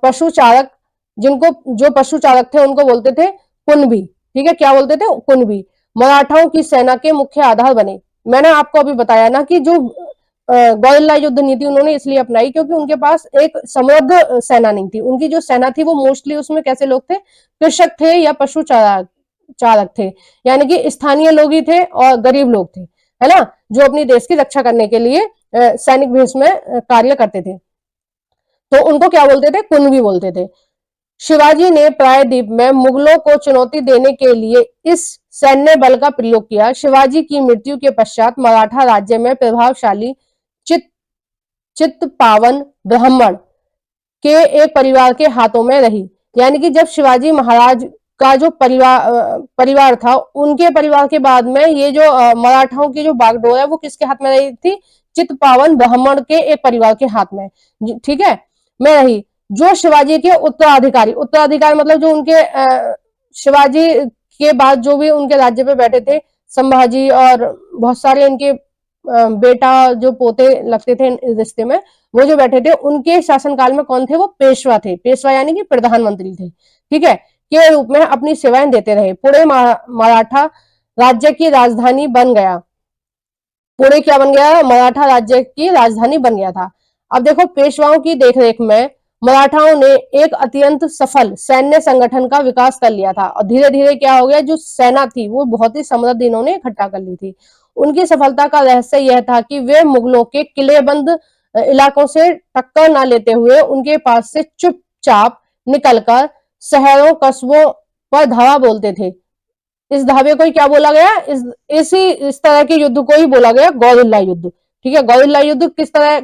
पशुचारक, जिनको जो पशुचारक थे उनको बोलते थे कुनबी, ठीक है, क्या बोलते थे, कुनबी, मराठाओं की सेना के मुख्य आधार बने। मैंने आपको अभी बताया ना कि जो गौरिल्ला युद्ध नीति उन्होंने इसलिए अपनाई क्योंकि उनके पास एक समृद्ध सेना नहीं थी। उनकी जो सेना थी वो मोस्टली उसमें कैसे लोग थे, कृषक थे या पशु चारक थे, यानी कि स्थानीय लोग ही थे और गरीब लोग थे, है ना, जो अपनी देश की रक्षा करने के लिए सैनिक भेष में कार्य करते थे। तो उनको क्या बोलते थे, कुनबी बोलते थे। शिवाजी ने प्रायद्वीप में मुगलों को चुनौती देने के लिए इस सैन्य बल का प्रयोग किया। शिवाजी की मृत्यु के पश्चात मराठा राज्य में प्रभावशाली चित्तपावन ब्राह्मण के एक परिवार के हाथों में रही। यानी कि जब शिवाजी महाराज का जो परिवार था, उनके परिवार के बाद में ये जो मराठाओं की जो बागडोर है वो किसके हाथ में रही थी, चित्तपावन ब्राह्मण के एक परिवार के हाथ में, ठीक है, में रही, जो शिवाजी के उत्तराधिकारी मतलब जो उनके शिवाजी के बाद जो भी उनके राज्य पे बैठे थे, संभाजी और बहुत सारे इनके बेटा जो पोते लगते थे इस रिश्ते में, वो जो बैठे थे, उनके शासनकाल में कौन थे, वो पेशवा थे। पेशवा यानी कि प्रधानमंत्री थे, ठीक है, के रूप में अपनी सेवाएं देते रहे। पुणे मराठा राज्य की राजधानी बन गया। पुणे क्या बन गया, मराठा राज्य की राजधानी बन गया था। अब देखो, पेशवाओं की देखरेख में मराठाओं ने एक अत्यंत सफल सैन्य संगठन का विकास कर लिया था और धीरे धीरे क्या हो गया, जो सेना थी वो बहुत ही समृद्ध इन्होंने इकट्ठा कर ली थी। उनकी सफलता का रहस्य यह था कि वे मुगलों के किलेबंद इलाकों से टक्कर न लेते हुए उनके पास से चुपचाप निकलकर शहरों कस्बों पर धावा बोलते थे। इस धावे को ही क्या बोला गया, इस तरह के युद्ध को ही बोला गया गौरिल्ला युद्ध, ठीक है। गौरिल्ला युद्ध किस तरह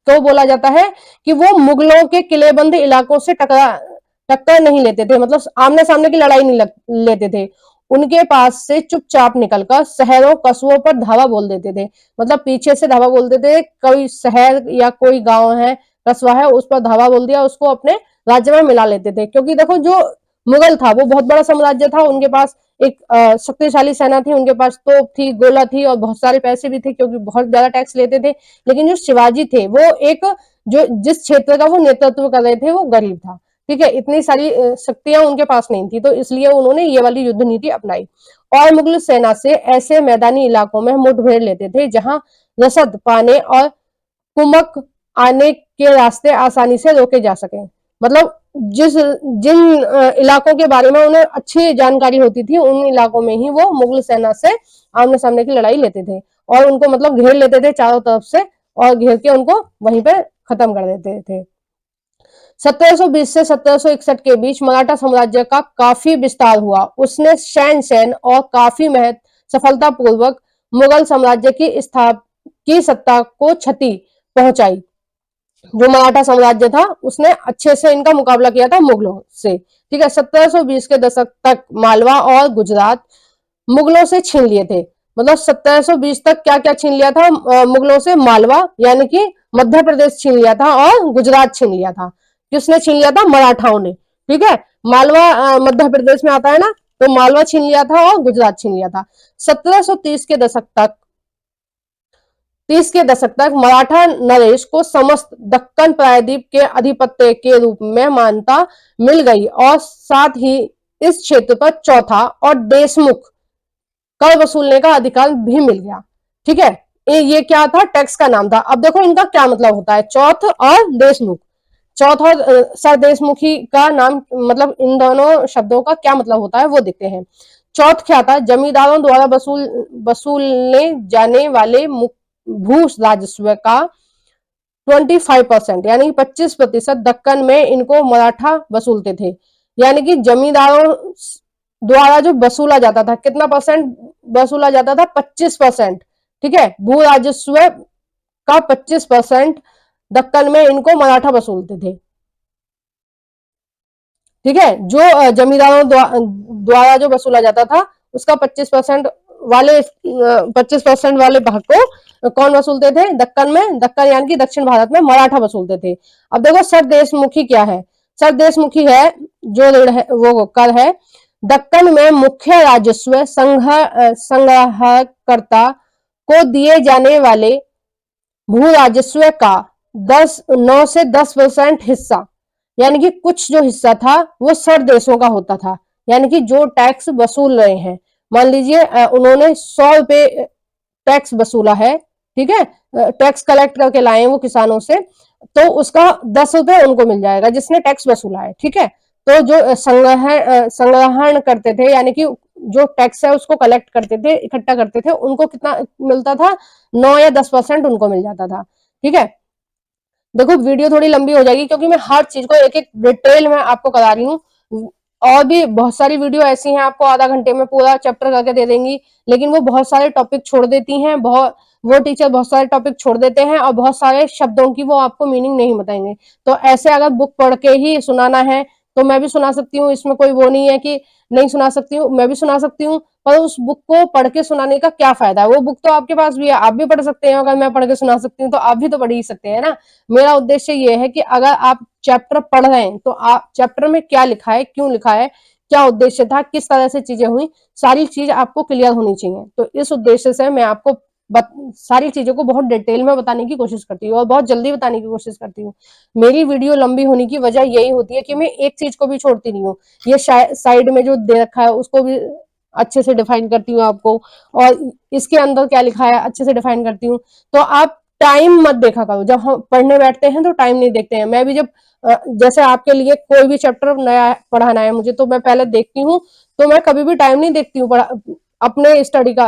तो बोला जाता है कि वो मुगलों के किलेबंद इलाकों से टक्कर नहीं लेते थे, मतलब आमने सामने की लड़ाई नहीं लेते थे, उनके पास से चुपचाप निकलकर शहरों कस्बों पर धावा बोल देते थे। मतलब पीछे से धावा बोलते थे, कोई शहर या कोई गांव है, कस्बा है, उस पर धावा बोल दिया, उसको अपने राज्य में मिला लेते थे। क्योंकि देखो, जो मुगल था वो बहुत बड़ा साम्राज्य था, उनके पास एक शक्तिशाली सेना थी, उनके पास तोप थी, गोला थी और बहुत सारे पैसे भी थे क्योंकि बहुत ज्यादा टैक्स लेते थे। लेकिन जो शिवाजी थे वो एक जो जिस क्षेत्र का वो नेतृत्व कर रहे थे वो गरीब था, ठीक है, इतनी सारी शक्तियां उनके पास नहीं थी, तो इसलिए उन्होंने ये वाली युद्ध नीति अपनाई और मुगल सेना से ऐसे मैदानी इलाकों में मुठभेड़ लेते थे जहां रसद पाने और कुमक आने के रास्ते आसानी से रोके जा सके। मतलब जिन इलाकों के बारे में उन्हें अच्छी जानकारी होती थी, उन इलाकों में ही वो मुगल सेना से आमने सामने की लड़ाई लेते थे और उनको मतलब घेर लेते थे चारों तरफ से और घेर के उनको वहीं पे खत्म कर देते थे। 1720 से 1761 के बीच मराठा साम्राज्य का काफी विस्तार हुआ। उसने शहनशाह और काफी सफलता पूर्वक मुगल साम्राज्य की सत्ता को क्षति पहुंचाई। जो मराठा साम्राज्य था उसने अच्छे से इनका मुकाबला किया था मुगलों से, ठीक है। 1720 के दशक तक मालवा और गुजरात मुगलों से छीन लिए थे। मतलब 1720 तक क्या क्या छीन लिया था मुगलों से, मालवा यानी कि मध्य प्रदेश छीन लिया था और गुजरात छीन लिया था। किसने छीन लिया था, मराठाओं ने, ठीक है। मालवा मध्य प्रदेश में आता है ना, तो मालवा छीन लिया था और गुजरात छीन लिया था। 1730 के दशक तक मराठा नरेश को समस्त दक्कन प्रायद्वीप के अधिपत्य के रूप में मान्यता मिल गई और साथ ही इस क्षेत्र पर चौथा और देशमुख कर वसूलने का अधिकार भी मिल गया, ठीक है। ये क्या था, टैक्स का नाम था। अब देखो इनका क्या मतलब होता है, चौथ और देशमुख। चौथ और सरदेशमुखी का नाम, मतलब इन दोनों शब्दों का क्या मतलब होता है वो देखते हैं। चौथ क्या था, जमींदारों द्वारा वसूलने जाने वाले भू राजस्व का 25% यानी 25% दक्कन में इनको मराठा वसूलते थे। यानी कि जमींदारों द्वारा जो वसूला जाता था, कितना परसेंट वसूला जाता था, 25%, ठीक है। भू राजस्व का 25% दक्कन में इनको मराठा वसूलते थे, ठीक है। जो जमींदारों द्वारा जो वसूला जाता था उसका 25% वाले 25% वाले भाग को कौन वसूलते थे? दक्कन में, दक्कन यानी कि दक्षिण भारत में मराठा वसूलते थे। अब देखो सरदेशमुखी क्या है? सरदेशमुखी है जो ऋण है वो कर है दक्कन में मुख्य राजस्व संग्रहकर्ता को दिए जाने वाले भू राजस्व का 9 से 10% हिस्सा, यानी कि कुछ जो हिस्सा था वो सरदेशों का होता था, यानी कि जो टैक्स वसूल रहे हैं। मान लीजिए उन्होंने 100 रुपए टैक्स वसूला है, ठीक है, टैक्स कलेक्ट करके लाए हैं वो किसानों से, तो उसका 10 रुपए उनको मिल जाएगा जिसने टैक्स वसूला है, ठीक है। तो जो संग्रहण करते थे, यानी कि जो टैक्स है उसको कलेक्ट करते थे, इकट्ठा करते थे, उनको कितना मिलता था? 9 या 10% उनको मिल जाता था, ठीक है। देखो वीडियो थोड़ी लंबी हो जाएगी क्योंकि मैं हर चीज को एक एक डिटेल में आपको करा रही हूँ। और भी बहुत सारी वीडियो ऐसी हैं आपको आधा घंटे में पूरा चैप्टर करके दे देंगी, लेकिन वो बहुत सारे टॉपिक छोड़ देती हैं, वो टीचर बहुत सारे टॉपिक छोड़ देते हैं और बहुत सारे शब्दों की वो आपको मीनिंग नहीं बताएंगे। तो ऐसे अगर बुक पढ़ के ही सुनाना है तो मैं भी सुना सकती हूँ, इसमें कोई वो नहीं है कि नहीं सुना सकती हूँ, मैं भी सुना सकती हूँ, पर उस बुक को पढ़ के सुनाने का क्या फायदा है? वो बुक तो आपके पास भी है, आप भी पढ़ सकते हैं। अगर मैं पढ़ के सुना सकती हूँ तो आप भी तो पढ़ ही सकते हैं ना। मेरा उद्देश्य ये है कि अगर आप चैप्टर पढ़ रहे हैं तो आप चैप्टर में क्या लिखा है, क्यों लिखा है, क्या उद्देश्य था, किस तरह से चीजें हुई, सारी चीज आपको क्लियर होनी चाहिए। तो इस उद्देश्य से मैं आपको सारी चीजों को बहुत डिटेल में बताने की कोशिश करती हूँ और बहुत जल्दी बताने की कोशिश करती हूँ। मेरी वीडियो लंबी होने की वजह यही होती है कि मैं एक चीज को भी छोड़ती नहीं हूँ। ये साइड में जो दे रखा है उसको भी अच्छे से डिफाइन करती हूँ आपको, और इसके अंदर क्या लिखा है अच्छे से डिफाइन करती हूँ। तो आप टाइम मत देखा करो, जब हम पढ़ने बैठते हैं तो टाइम नहीं देखते हैं। मैं भी जब जैसे आपके लिए कोई भी चैप्टर नया पढ़ाना है मुझे, तो मैं पहले देखती हूँ, तो मैं कभी भी टाइम नहीं देखती हूँ अपने स्टडी का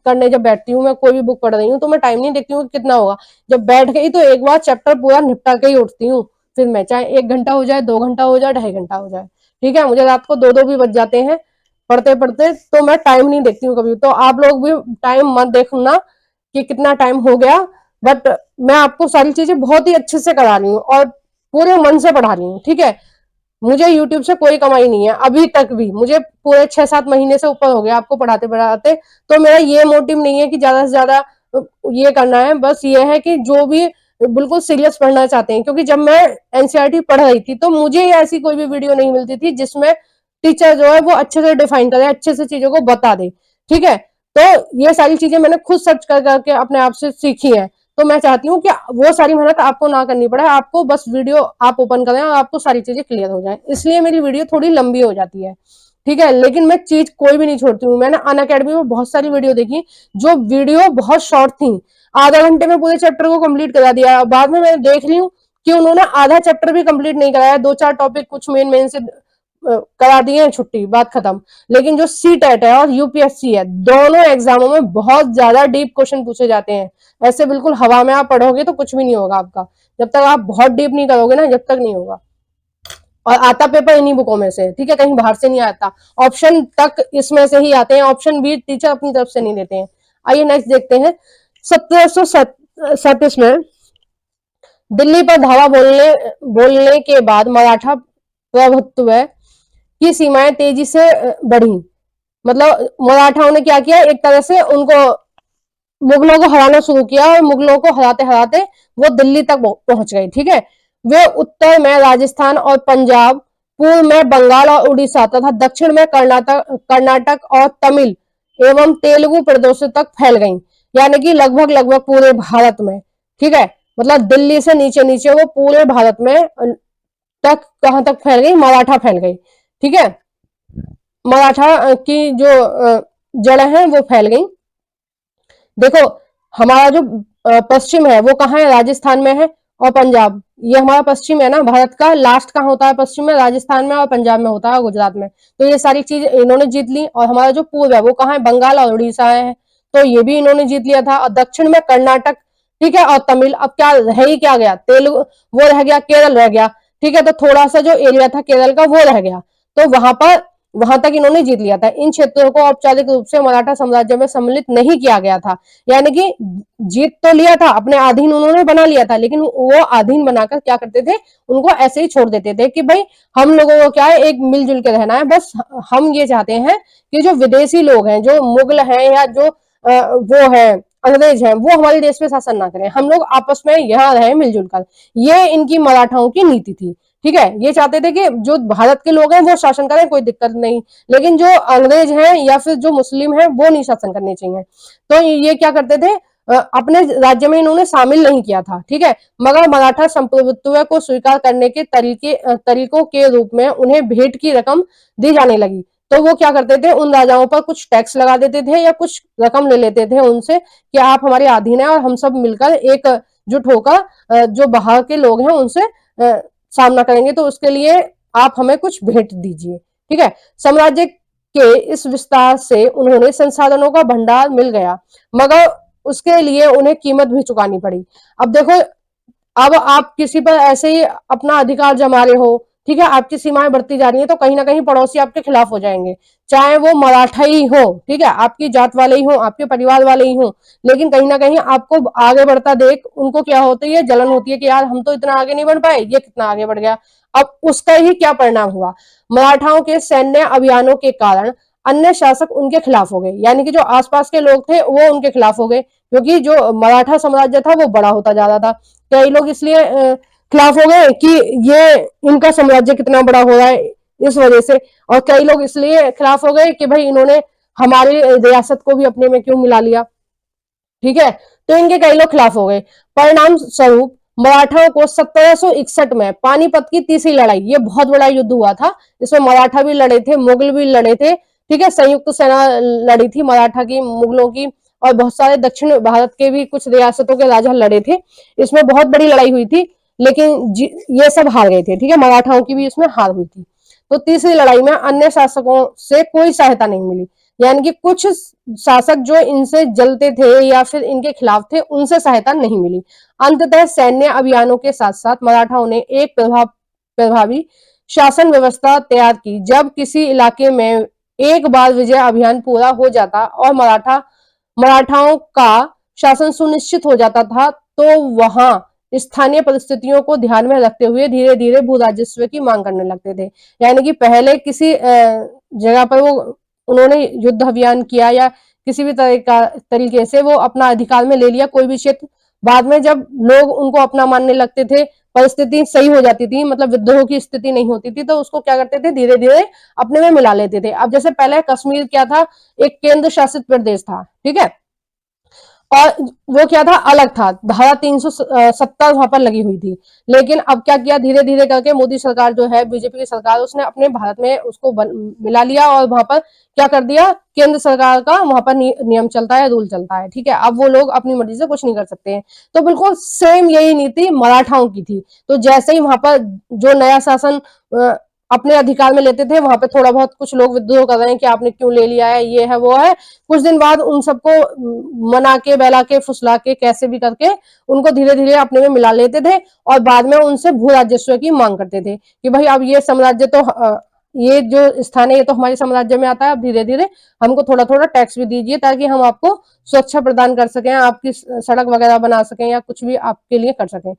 करने। जब बैठती हूँ, मैं कोई भी बुक पढ़ रही हूँ तो मैं टाइम नहीं देखती हूँ कितना होगा। जब बैठ गई तो एक बार चैप्टर पूरा निपटा के ही उठती हूँ, फिर मैं चाहे 1 घंटा हो जाए, 2 घंटा हो जाए, 2.5 घंटा हो जाए, ठीक है। मुझे रात को 2-2 भी बज जाते हैं पढ़ते पढ़ते, तो मैं टाइम नहीं देखती हूँ कभी। तो आप लोग भी टाइम मत देखना कि कितना टाइम हो गया, बट मैं आपको सारी चीजें बहुत ही अच्छे से करा रही हूँ और पूरे मन से पढ़ा रही हूँ, ठीक है। मुझे यूट्यूब से कोई कमाई नहीं है अभी तक भी, मुझे पूरे 6-7 महीने से ऊपर हो गया आपको पढ़ाते पढ़ाते। तो मेरा ये मोटिव नहीं है कि ज्यादा से ज्यादा ये करना है, बस ये है कि जो भी बिल्कुल सीरियस पढ़ना चाहते हैं, क्योंकि जब मैं एनसीईआरटी पढ़ रही थी तो मुझे ऐसी कोई भी वीडियो नहीं मिलती थी जिसमें टीचर जो है वो अच्छे से डिफाइन करे, अच्छे से चीजों को बता दे, ठीक है। तो ये सारी चीजें मैंने खुद सर्च कर करके अपने आप से सीखी है। तो मैं चाहती हूँ कि वो सारी मेहनत आपको ना करनी पड़े, आपको बस वीडियो आप ओपन करें और आपको सारी चीजें क्लियर हो जाए, इसलिए मेरी वीडियो थोड़ी लंबी हो जाती है, ठीक है। लेकिन मैं चीज कोई भी नहीं छोड़ती हूँ। मैंने अनअकैडमी में बहुत सारी वीडियो देखी जो वीडियो बहुत शॉर्ट थी, आधा घंटे में पूरे चैप्टर को कंप्लीट करा दिया। बाद में मैं देख रही हूँ कि उन्होंने आधा चैप्टर भी कंप्लीट नहीं कराया, 2-4 टॉपिक कुछ मेन से करा दिए, छुट्टी, बात खत्म। लेकिन जो सी टेट है और यूपीएससी है, दोनों एग्जामों में बहुत ज्यादा डीप क्वेश्चन पूछे जाते हैं। ऐसे बिल्कुल हवा में आप पढ़ोगे तो कुछ भी नहीं होगा आपका, जब तक आप बहुत डीप नहीं करोगे ना, जब तक नहीं होगा। और आता पेपर इन्हीं बुकों में से, ठीक है, कहीं बाहर से नहीं आता। ऑप्शन तक इसमें से ही आते हैं, ऑप्शन भी टीचर अपनी तरफ से नहीं देते हैं। आइए नेक्स्ट देखते हैं। 1737 में दिल्ली पर धावा बोलने के बाद मराठा प्रभुत्व की सीमाएं तेजी से बढ़ी। मतलब मराठाओं ने क्या किया, एक तरह से उनको मुगलों को हराना शुरू किया और मुगलों को हराते हराते वो दिल्ली तक पहुंच गए, ठीक है। वे उत्तर में राजस्थान और पंजाब, पूर्व में बंगाल और उड़ीसा तथा दक्षिण में कर्नाटक और तमिल एवं तेलुगु प्रदेशों तक फैल गई, यानी कि लगभग लगभग पूरे भारत में, ठीक है। मतलब दिल्ली से नीचे नीचे वो पूरे भारत में तक कहां तक फैल गई, मराठा फैल गई, ठीक है। मराठा की जो जड़ें हैं वो फैल गई। देखो हमारा जो पश्चिम है वो कहाँ है, राजस्थान में है और पंजाब, ये हमारा पश्चिम है ना भारत का। लास्ट कहाँ होता है पश्चिम में, राजस्थान में और पंजाब में होता है, गुजरात में। तो ये सारी चीज इन्होंने जीत ली। और हमारा जो पूर्व है वो कहाँ है, बंगाल और उड़ीसा है, तो ये भी इन्होंने जीत लिया था। और दक्षिण में कर्नाटक, ठीक है, और तमिल। अब क्या रह ही क्या गया, तेलुगु वो रह गया, केरल रह गया, ठीक है। तो थोड़ा सा जो एरिया था केरल का वो रह गया, तो वहां पर वहां तक इन्होंने जीत लिया था। इन क्षेत्रों को औपचारिक रूप से मराठा साम्राज्य में सम्मिलित नहीं किया गया था, यानी कि जीत तो लिया था, अपने अधीन उन्होंने बना लिया था, लेकिन वो अधीन बनाकर क्या करते थे, उनको ऐसे ही छोड़ देते थे कि भाई हम लोगों को क्या है, एक मिलजुल के रहना है, बस हम ये चाहते हैं कि जो विदेशी लोग हैं, जो मुगल हैं या जो वो है अंग्रेज हैं, वो हमारे देश में शासन ना करें, हम लोग आपस में यहाँ रहे मिलजुल कर। ये इनकी मराठाओं की नीति थी। ठीक है, ये चाहते थे कि जो भारत के लोग हैं वो शासन करें, कोई दिक्कत नहीं, लेकिन जो अंग्रेज हैं या फिर जो मुस्लिम हैं वो नहीं शासन करने चाहिए। तो ये क्या करते थे, अपने राज्य में इन्होंने शामिल नहीं किया था। ठीक है, मगर मराठा संप्रभुत्व को स्वीकार करने के तरीकों के रूप में उन्हें भेंट की रकम दी जाने लगी। तो वो क्या करते थे, उन राजाओं पर कुछ टैक्स लगा देते थे या कुछ रकम ले लेते थे उनसे कि आप हमारे अधीन है और हम सब मिलकर एकजुट होकर जो बाहर के लोग हैं उनसे सामना करेंगे, तो उसके लिए आप हमें कुछ भेंट दीजिए। ठीक है, साम्राज्य के इस विस्तार से उन्होंने संसाधनों का भंडार मिल गया, मगर उसके लिए उन्हें कीमत भी चुकानी पड़ी। अब देखो, अब आप किसी पर ऐसे ही अपना अधिकार जमा रहे हो, ठीक है, आपकी सीमाएं बढ़ती जा रही है, तो कहीं ना कहीं पड़ोसी आपके खिलाफ हो जाएंगे, चाहे वो मराठा ही हो, ठीक है, आपकी जात वाले ही हो, आपके परिवार वाले ही हो, लेकिन कहीं ना कहीं आपको आगे बढ़ता देख उनको क्या होती है, जलन होती है कि यार हम तो इतना आगे नहीं बढ़ पाए, ये कितना आगे बढ़ गया। अब उसका ही क्या परिणाम हुआ, मराठाओं के सैन्य अभियानों के कारण अन्य शासक उनके खिलाफ हो गए, यानी कि जो आसपास के लोग थे वो उनके खिलाफ हो गए, क्योंकि जो मराठा साम्राज्य था वो बड़ा होता जा रहा था। कई लोग इसलिए खिलाफ हो गए कि ये इनका साम्राज्य कितना बड़ा हो रहा है इस वजह से, और कई लोग इसलिए खिलाफ हो गए कि भाई इन्होंने हमारी रियासत को भी अपने में क्यों मिला लिया। ठीक है, तो इनके कई लोग खिलाफ हो गए। परिणाम स्वरूप मराठाओं को 1761 में पानीपत की तीसरी लड़ाई, ये बहुत बड़ा युद्ध हुआ था, इसमें मराठा भी लड़े थे, मुगल भी लड़े थे। ठीक है, संयुक्त सेना लड़ी थी, मराठा की, मुगलों की, और बहुत सारे दक्षिण भारत के भी कुछ रियासतों के राजा लड़े थे। इसमें बहुत बड़ी लड़ाई हुई थी, लेकिन ये सब हार गए थे। ठीक है, मराठाओं की भी इसमें हार हुई थी। तो तीसरी लड़ाई में अन्य शासकों से कोई सहायता नहीं मिली, यानी कि कुछ शासक जो इनसे जलते थे या फिर इनके खिलाफ थे उनसे सहायता नहीं मिली। अंततः सैन्य अभियानों के साथ साथ मराठाओं ने एक प्रभावी शासन व्यवस्था तैयार की। जब किसी इलाके में एक बार विजय अभियान पूरा हो जाता और मराठाओं का शासन सुनिश्चित हो जाता था, तो वहां स्थानीय परिस्थितियों को ध्यान में रखते हुए धीरे धीरे भू राजस्व की मांग करने लगते थे। यानी कि पहले किसी जगह पर वो उन्होंने युद्ध अभियान किया या किसी भी तरीके से वो अपना अधिकार में ले लिया कोई भी क्षेत्र, बाद में जब लोग उनको अपना मानने लगते थे, परिस्थिति सही हो जाती थी, मतलब विद्रोह की स्थिति नहीं होती थी, तो उसको क्या करते थे, धीरे धीरे अपने में मिला लेते थे। अब जैसे पहले कश्मीर क्या था, एक केंद्र शासित प्रदेश था। ठीक है, और वो क्या था, अलग था, धारा 370 वहां पर लगी हुई थी। लेकिन अब क्या किया, धीरे धीरे करके मोदी सरकार जो है, बीजेपी की सरकार, उसने अपने भारत में उसको मिला लिया और वहां पर क्या कर दिया, केंद्र सरकार का वहां पर नियम चलता है, रूल चलता है। ठीक है, अब वो लोग अपनी मर्जी से कुछ नहीं कर सकते हैं। तो बिल्कुल सेम यही नीति मराठाओं की थी। तो जैसे ही वहां पर जो नया शासन अपने अधिकार में लेते थे, वहां पे थोड़ा बहुत कुछ लोग विद्रोह कर रहे हैं कि आपने क्यों ले लिया है, ये है वो है, कुछ दिन बाद उन सबको मना के, बहला के, फुसला के, कैसे भी करके उनको धीरे धीरे अपने में मिला लेते थे, और बाद में उनसे भू राजस्व की मांग करते थे कि भाई अब ये साम्राज्य तो ये जो स्थान है ये तो हमारे साम्राज्य में आता है, अब धीरे धीरे हमको थोड़ा थोड़ा टैक्स भी दीजिए ताकि हम आपको सुरक्षा प्रदान कर सकें, आपकी सड़क वगैरह बना सकें या कुछ भी आपके लिए कर सकें।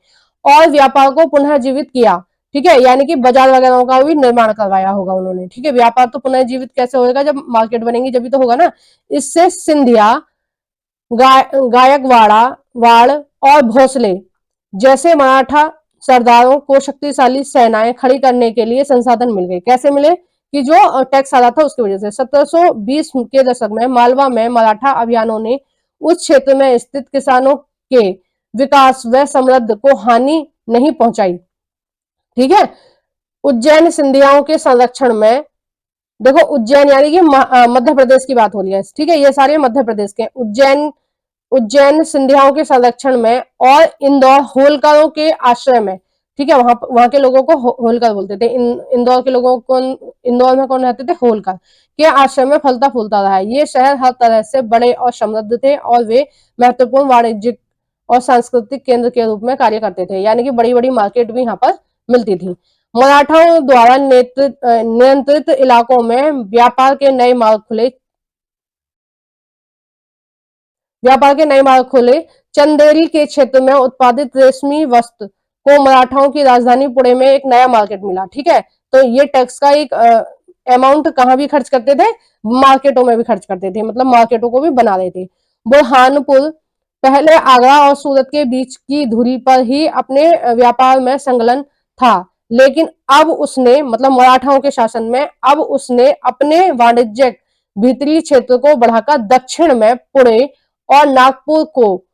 और व्यापार को पुनः जीवित किया। ठीक है, यानी कि बाजार वगैरह का भी निर्माण करवाया होगा उन्होंने। ठीक है, व्यापार तो पुनः जीवित कैसे होगा, जब मार्केट बनेंगी जब तो होगा ना। इससे सिंधिया, गायकवाड़ा, वाड़ और भोसले जैसे मराठा सरदारों को शक्तिशाली सेनाएं खड़ी करने के लिए संसाधन मिल गए। कैसे मिले, कि जो टैक्स आ रहा था उसकी वजह से। 1720 के दशक में मालवा में मराठा अभियानों ने उस क्षेत्र में स्थित किसानों के विकास व समृद्धि को हानि नहीं पहुंचाई। ठीक है, उज्जैन सिंधियाओं के संरक्षण में, देखो उज्जैन यानी कि मध्य प्रदेश की बात हो रही है। ठीक है, ये सारे मध्य प्रदेश के। उज्जैन सिंधियाओं के संरक्षण में और इंदौर होलकरों के आश्रय में। ठीक है, वहां के लोगों को होलकर बोलते थे। इंदौर के लोगों को, इंदौर में कौन रहते थे, होलकर के आश्रय में फलता फूलता रहा है। ये शहर हर तरह से बड़े और समृद्ध थे और वे महत्वपूर्ण वाणिज्यिक और सांस्कृतिक केंद्र के रूप में कार्य करते थे, यानी कि बड़ी बड़ी मार्केट भी यहाँ पर मिलती थी। मराठाओं द्वारा नियंत्रित इलाकों में व्यापार के नए मार्ग खुले। चंदेरी के क्षेत्र में उत्पादित रेशमी वस्त्र को मराठाओं की राजधानी पुणे में एक नया मार्केट मिला। ठीक है, तो ये टैक्स का एक अमाउंट कहाँ भी खर्च करते थे, मार्केटों में भी खर्च करते थे, मतलब मार्केटों को भी बना रहे थे। बुरहानपुर पहले आगरा और सूरत के बीच की धुरी पर ही अपने व्यापार में संलग्न था, लेकिन अब उसने, मतलब मराठाओं के शासन में, अब उसने अपने वाणिज्यिक भीतरी क्षेत्र को बढ़ाकर दक्षिण में पुणे और नागपुर को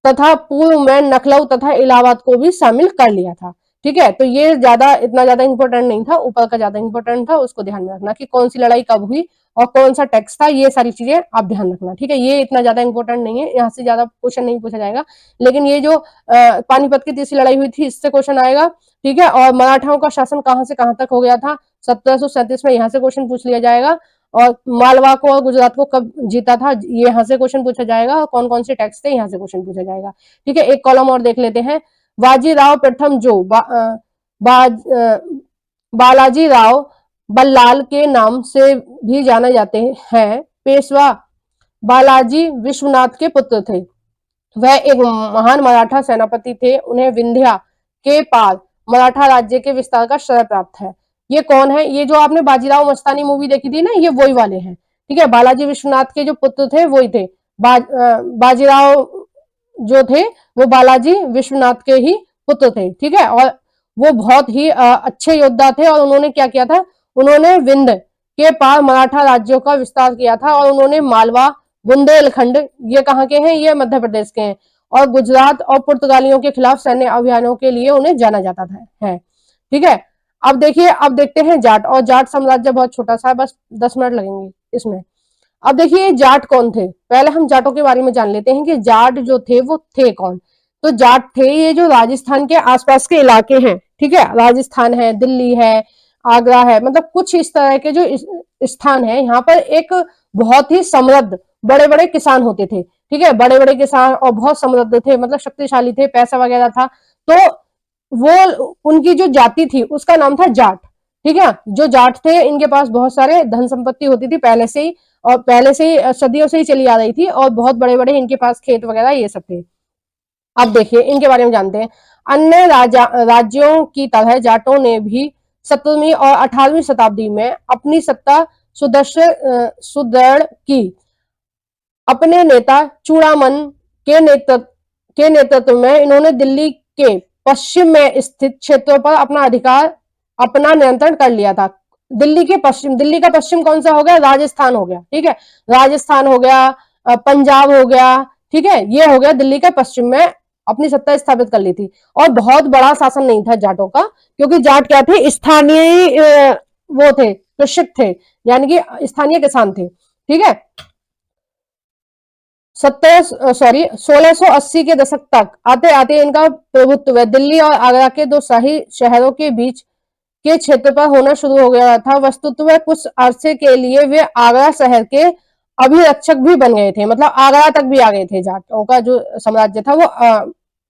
तथा पूर्व में लखनऊ तथा इलाहाबाद को भी शामिल कर लिया था। ठीक है, तो ये इतना ज्यादा इंपॉर्टेंट नहीं था, ऊपर का ज्यादा इंपॉर्टेंट था, उसको ध्यान में रखना कि कौन सी लड़ाई कब हुई और कौन सा टैक्स था, ये सारी चीजें आप ध्यान रखना। ठीक है, ये इतना ज्यादा इंपॉर्टेंट नहीं है, यहाँ से ज्यादा क्वेश्चन नहीं पूछा जाएगा, लेकिन ये जो पानीपत की तीसरी लड़ाई हुई थी, इससे क्वेश्चन आएगा। ठीक है, और मराठाओं का शासन कहाँ से कहाँ तक हो गया था 1737 में, यहाँ से क्वेश्चन पूछ लिया जाएगा। और मालवा को और गुजरात को कब जीता था, ये यहाँ से क्वेश्चन पूछा जाएगा। और कौन कौन से टैक्स थे, यहाँ से क्वेश्चन पूछा जाएगा। ठीक है, एक कॉलम और देख लेते हैं। बाजीराव प्रथम जो बालाजी राव बल्लाल के नाम से भी जाने जाते हैं, पेशवा बालाजी विश्वनाथ के पुत्र थे। वह एक महान मराठा सेनापति थे। उन्हें विंध्या के पार मराठा राज्य के विस्तार का श्रेय प्राप्त है। ये कौन है? ये जो आपने बाजीराव मस्तानी मूवी देखी थी ना, ये वही वाले हैं। ठीक है, बालाजी विश्वनाथ के जो पुत्र थे वही थे। बाजीराव जो थे वो बालाजी विश्वनाथ के ही पुत्र थे। ठीक है, और वो बहुत ही अच्छे योद्धा थे। और उन्होंने क्या किया था, उन्होंने विंध्य के पार मराठा राज्यों का विस्तार किया था। और उन्होंने मालवा, बुंदेलखंड, ये कहाँ के हैं, ये मध्य प्रदेश के हैं, और गुजरात और पुर्तगालियों के खिलाफ सैन्य अभियानों के लिए उन्हें जाना जाता है। ठीक है, अब देखिए, अब देखते हैं जाट। और जाट साम्राज्य बहुत छोटा सा है, बस 10 मिनट लगेंगे इसमें। अब देखिए जाट कौन थे, पहले हम जाटों के बारे में जान लेते हैं कि जाट जो थे वो थे कौन। तो जाट थे ये जो राजस्थान के आसपास के इलाके हैं। ठीक है, राजस्थान है, दिल्ली है, आगरा है, मतलब कुछ इस तरह के जो स्थान है, यहाँ पर एक बहुत ही समृद्ध बड़े बड़े किसान होते थे। ठीक है, बड़े बड़े किसान और बहुत समृद्ध थे, मतलब शक्तिशाली थे, पैसा वगैरह था। तो वो उनकी जो जाति थी उसका नाम था जाट। ठीक है, जो जाट थे इनके पास बहुत सारे धन संपत्ति होती थी पहले से ही, और पहले से ही सदियों से ही चली आ रही थी, और बहुत बड़े बड़े इनके पास खेत वगैरह ये सब थे। अब देखिए इनके बारे में जानते हैं। अन्य राज्यों की तरह जाटों ने भी 17वीं और 18वीं शताब्दी में अपनी सत्ता सुदृढ़ की। अपने नेता चूड़ामन के नेतृत्व में इन्होंने दिल्ली के पश्चिम में स्थित क्षेत्रों पर अपना नियंत्रण कर लिया था। दिल्ली का पश्चिम कौन सा हो गया? राजस्थान हो गया। ठीक है, राजस्थान हो गया, पंजाब हो गया। ठीक है, ये हो गया दिल्ली के पश्चिम में अपनी सत्ता स्थापित कर ली थी। और बहुत बड़ा शासन नहीं था जाटों का, क्योंकि जाट क्या थे? स्थानीय वो थे, कृषक थे, यानी कि स्थानीय किसान थे। ठीक है, 1680 के दशक तक आते आते इनका प्रभुत्व दिल्ली और आगरा के दो शाही शहरों के बीच के क्षेत्र पर होना शुरू हो गया था। वस्तुतः कुछ अरसे के लिए वे आगरा शहर के अभिरक्षक भी बन गए थे, मतलब आगरा तक भी आ गए थे। जाटों का जो साम्राज्य था वो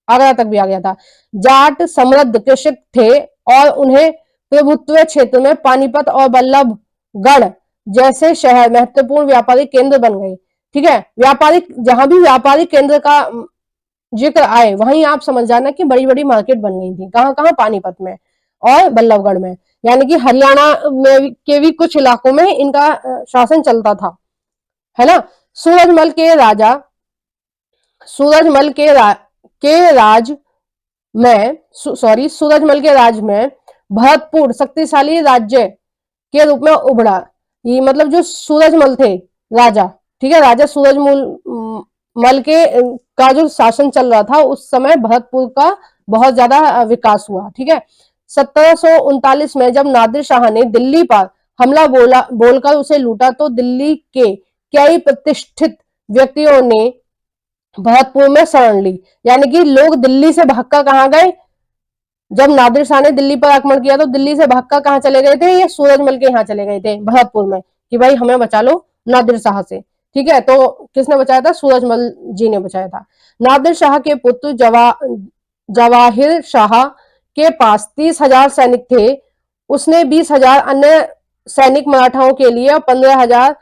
आगरा तक भी आ गया था। जाट समृद्ध कृषक थे और उन्हें प्रभुत्व क्षेत्र में पानीपत और बल्लभगढ़ जैसे शहर महत्वपूर्ण व्यापारिक केंद्र बन गए। ठीक है, जहां भी व्यापारिक केंद्र का जिक्र आए वहीं आप समझ जाना कि बड़ी बड़ी मार्केट बन गई थी। कहाँ कहाँ? पानीपत में और बल्लभगढ़ में, यानी कि हरियाणा में के भी कुछ इलाकों में इनका शासन चलता था, है ना। सूरजमल के राज में भरतपुर शक्तिशाली राज्य के रूप में उभरा। ये मतलब जो सूरजमल थे राजा, ठीक है, राजा सूरजमल के का जो शासन चल रहा था उस समय भरतपुर का बहुत ज्यादा विकास हुआ। ठीक है, 1739 में जब नादिर शाह ने दिल्ली पर हमला बोलकर उसे लूटा, तो दिल्ली के कई प्रतिष्ठित व्यक्तियों ने भरतपुर में शरण ली। यानी कि लोग दिल्ली से भागकर कहाँ गए? जब नादिर शाह ने दिल्ली पर आक्रमण किया तो दिल्ली से भागकर कहाँ चले गए थे? ये सूरजमल के यहाँ चले गए थे, भरतपुर में, कि भाई हमें बचा लो नादिर शाह से। ठीक है, तो किसने बचाया था? सूरजमल जी ने बचाया था। नादिर शाह के पुत्र जवाहिर शाह के पास 30,000 सैनिक थे, उसने 20,000 अन्य सैनिक मराठाओं के लिए और 15,000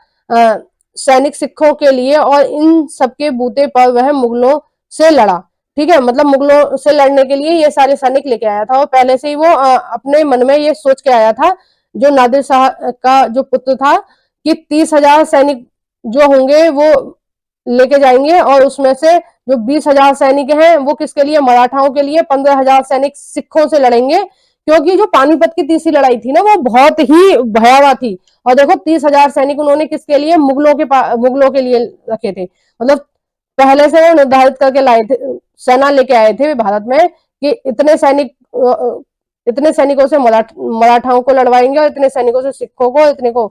सैनिक सिखों के लिए, और इन सबके बूते पर वह मुगलों से लड़ा। ठीक है, मतलब मुगलों से लड़ने के लिए ये सारे सैनिक लेके आया था, और पहले से ही वो अपने मन में ये सोच के आया था, जो नादिर शाह का जो पुत्र था, कि 30,000 सैनिक जो होंगे वो लेके जाएंगे, और उसमें से जो 20,000 सैनिक हैं वो किसके लिए, मराठाओं के लिए, 15,000 सैनिक सिखों से लड़ेंगे, क्योंकि जो पानीपत की तीसरी लड़ाई थी ना वो बहुत ही भयावह थी। और देखो 30,000 सैनिक उन्होंने किसके लिए, मुगलों के लिए रखे थे, मतलब पहले से निर्धारित करके लाए थे, सेना लेके आए थे भारत में, कि इतने सैनिकों से मराठाओं को लड़वाएंगे, और इतने सैनिकों से सिखों को, इतने को।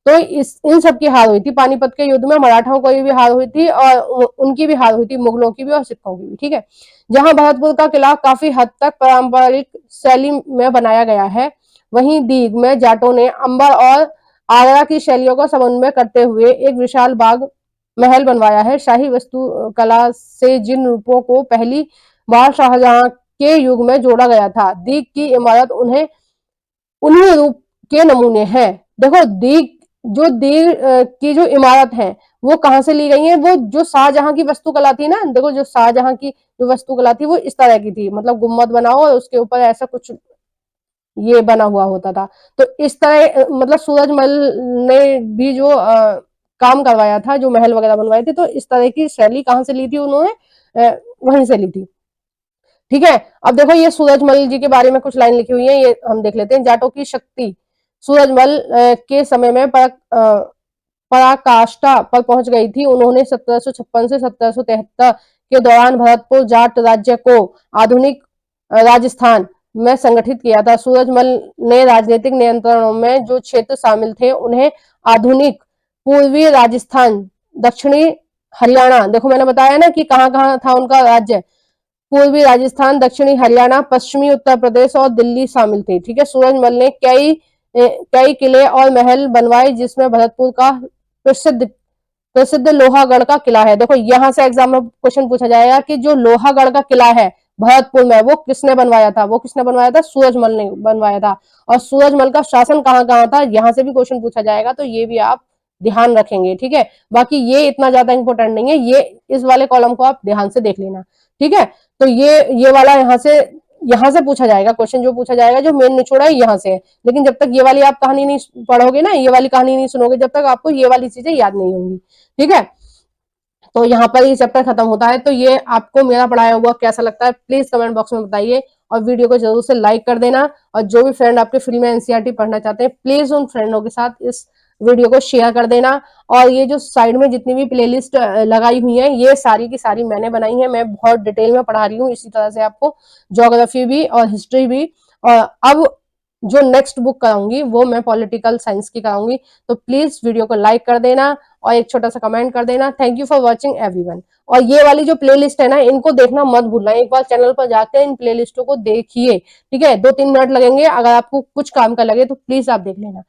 तो इन सब की हार हुई थी पानीपत के युद्ध में, मराठाओं को भी हार हुई थी, और उनकी भी हार हुई थी, मुगलों की भी और सिखों की भी। ठीक है, जहां भरतपुर का किला काफी हद तक पारंपरिक शैली में बनाया गया है, वहीं दीग में जाटों ने अंबर और आगरा की शैलियों का समन्वय करते हुए एक विशाल बाग महल बनवाया है। शाही वस्तु कला से जिन रूपों को पहली बार शाहजहां के युग में जोड़ा गया था, दीग की इमारत उन्हीं रूप के नमूने हैं। देखो दीग की जो इमारत है वो कहाँ से ली गई है, वो जो शाहजहां की वस्तुकला थी ना, देखो जो शाहजहां की जो वस्तुकला थी वो इस तरह की थी, मतलब गुम्मद बनाओ और उसके ऊपर ऐसा कुछ ये बना हुआ होता था। तो इस तरह मतलब सूरजमल ने भी जो काम करवाया था, जो महल वगैरह बनवाए थे, तो इस तरह की शैली कहाँ से ली थी उन्होंने, वहीं से ली थी। ठीक है, अब देखो ये सूरजमल जी के बारे में कुछ लाइन लिखी हुई है, ये हम देख लेते हैं। जाटों की शक्ति सूरजमल के समय में पराकाष्ठा पर पहुंच गई थी। उन्होंने 1756 से 1773 के दौरान भरतपुर जाट राज्य को आधुनिक राजस्थान में संगठित किया था। सूरजमल ने राजनीतिक नियंत्रणों में जो क्षेत्र शामिल थे उन्हें आधुनिक पूर्वी राजस्थान, दक्षिणी हरियाणा, देखो मैंने बताया ना कि कहाँ कहाँ था उनका राज्य, पूर्वी राजस्थान, दक्षिणी हरियाणा, पश्चिमी उत्तर प्रदेश और दिल्ली शामिल थे। ठीक है, सूरजमल ने कई किले और महल बनवाए, जिसमें भरतपुर का प्रसिद्ध प्रसिद्ध लोहागढ़ का किला है। देखो यहाँ से एग्जाम में क्वेश्चन पूछा जाएगा कि जो लोहागढ़ का किला है भरतपुर में, वो किसने बनवाया था, वो किसने बनवाया था, सूरजमल ने बनवाया था। और सूरजमल का शासन कहाँ कहाँ था, यहाँ से भी क्वेश्चन पूछा जाएगा, तो ये भी आप ध्यान रखेंगे। ठीक है, बाकी ये इतना ज्यादा इंपॉर्टेंट नहीं है, ये इस वाले कॉलम को आप ध्यान से देख लेना। ठीक है, तो ये वाला यहाँ से पूछा जाएगा, क्वेश्चन जो पूछा जाएगा, जो मेन निचोड़ा है यहाँ से है। लेकिन जब तक ये वाली आप कहानी नहीं पढ़ोगे ना, ये वाली कहानी नहीं सुनोगे, जब तक आपको ये वाली चीजें याद नहीं होंगी। ठीक है, तो यहाँ पर ये चैप्टर खत्म होता है। तो ये आपको मेरा पढ़ाया हुआ कैसा लगता है प्लीज कमेंट बॉक्स में बताइए, और वीडियो को जरूर से लाइक कर देना। और जो भी फ्रेंड आपके फ्री में एनसीईआरटी पढ़ना चाहते हैं, प्लीज उन फ्रेंडों के साथ इस वीडियो को शेयर कर देना। और ये जो साइड में जितनी भी प्लेलिस्ट लगाई हुई है, ये सारी की सारी मैंने बनाई है, मैं बहुत डिटेल में पढ़ा रही हूँ, इसी तरह से आपको ज्योग्राफी भी और हिस्ट्री भी। और अब जो नेक्स्ट बुक कराऊंगी वो मैं पॉलिटिकल साइंस की कराऊंगी। तो प्लीज वीडियो को लाइक कर देना और एक छोटा सा कमेंट कर देना। Thank you for watching everyone. और ये वाली जो प्लेलिस्ट है ना, इनको देखना मत भूलना, एक बार चैनल पर जाकर इन प्लेलिस्टों को देखिए। ठीक है, 2-3 मिनट लगेंगे, अगर आपको कुछ काम का लगे तो प्लीज आप देख लेना।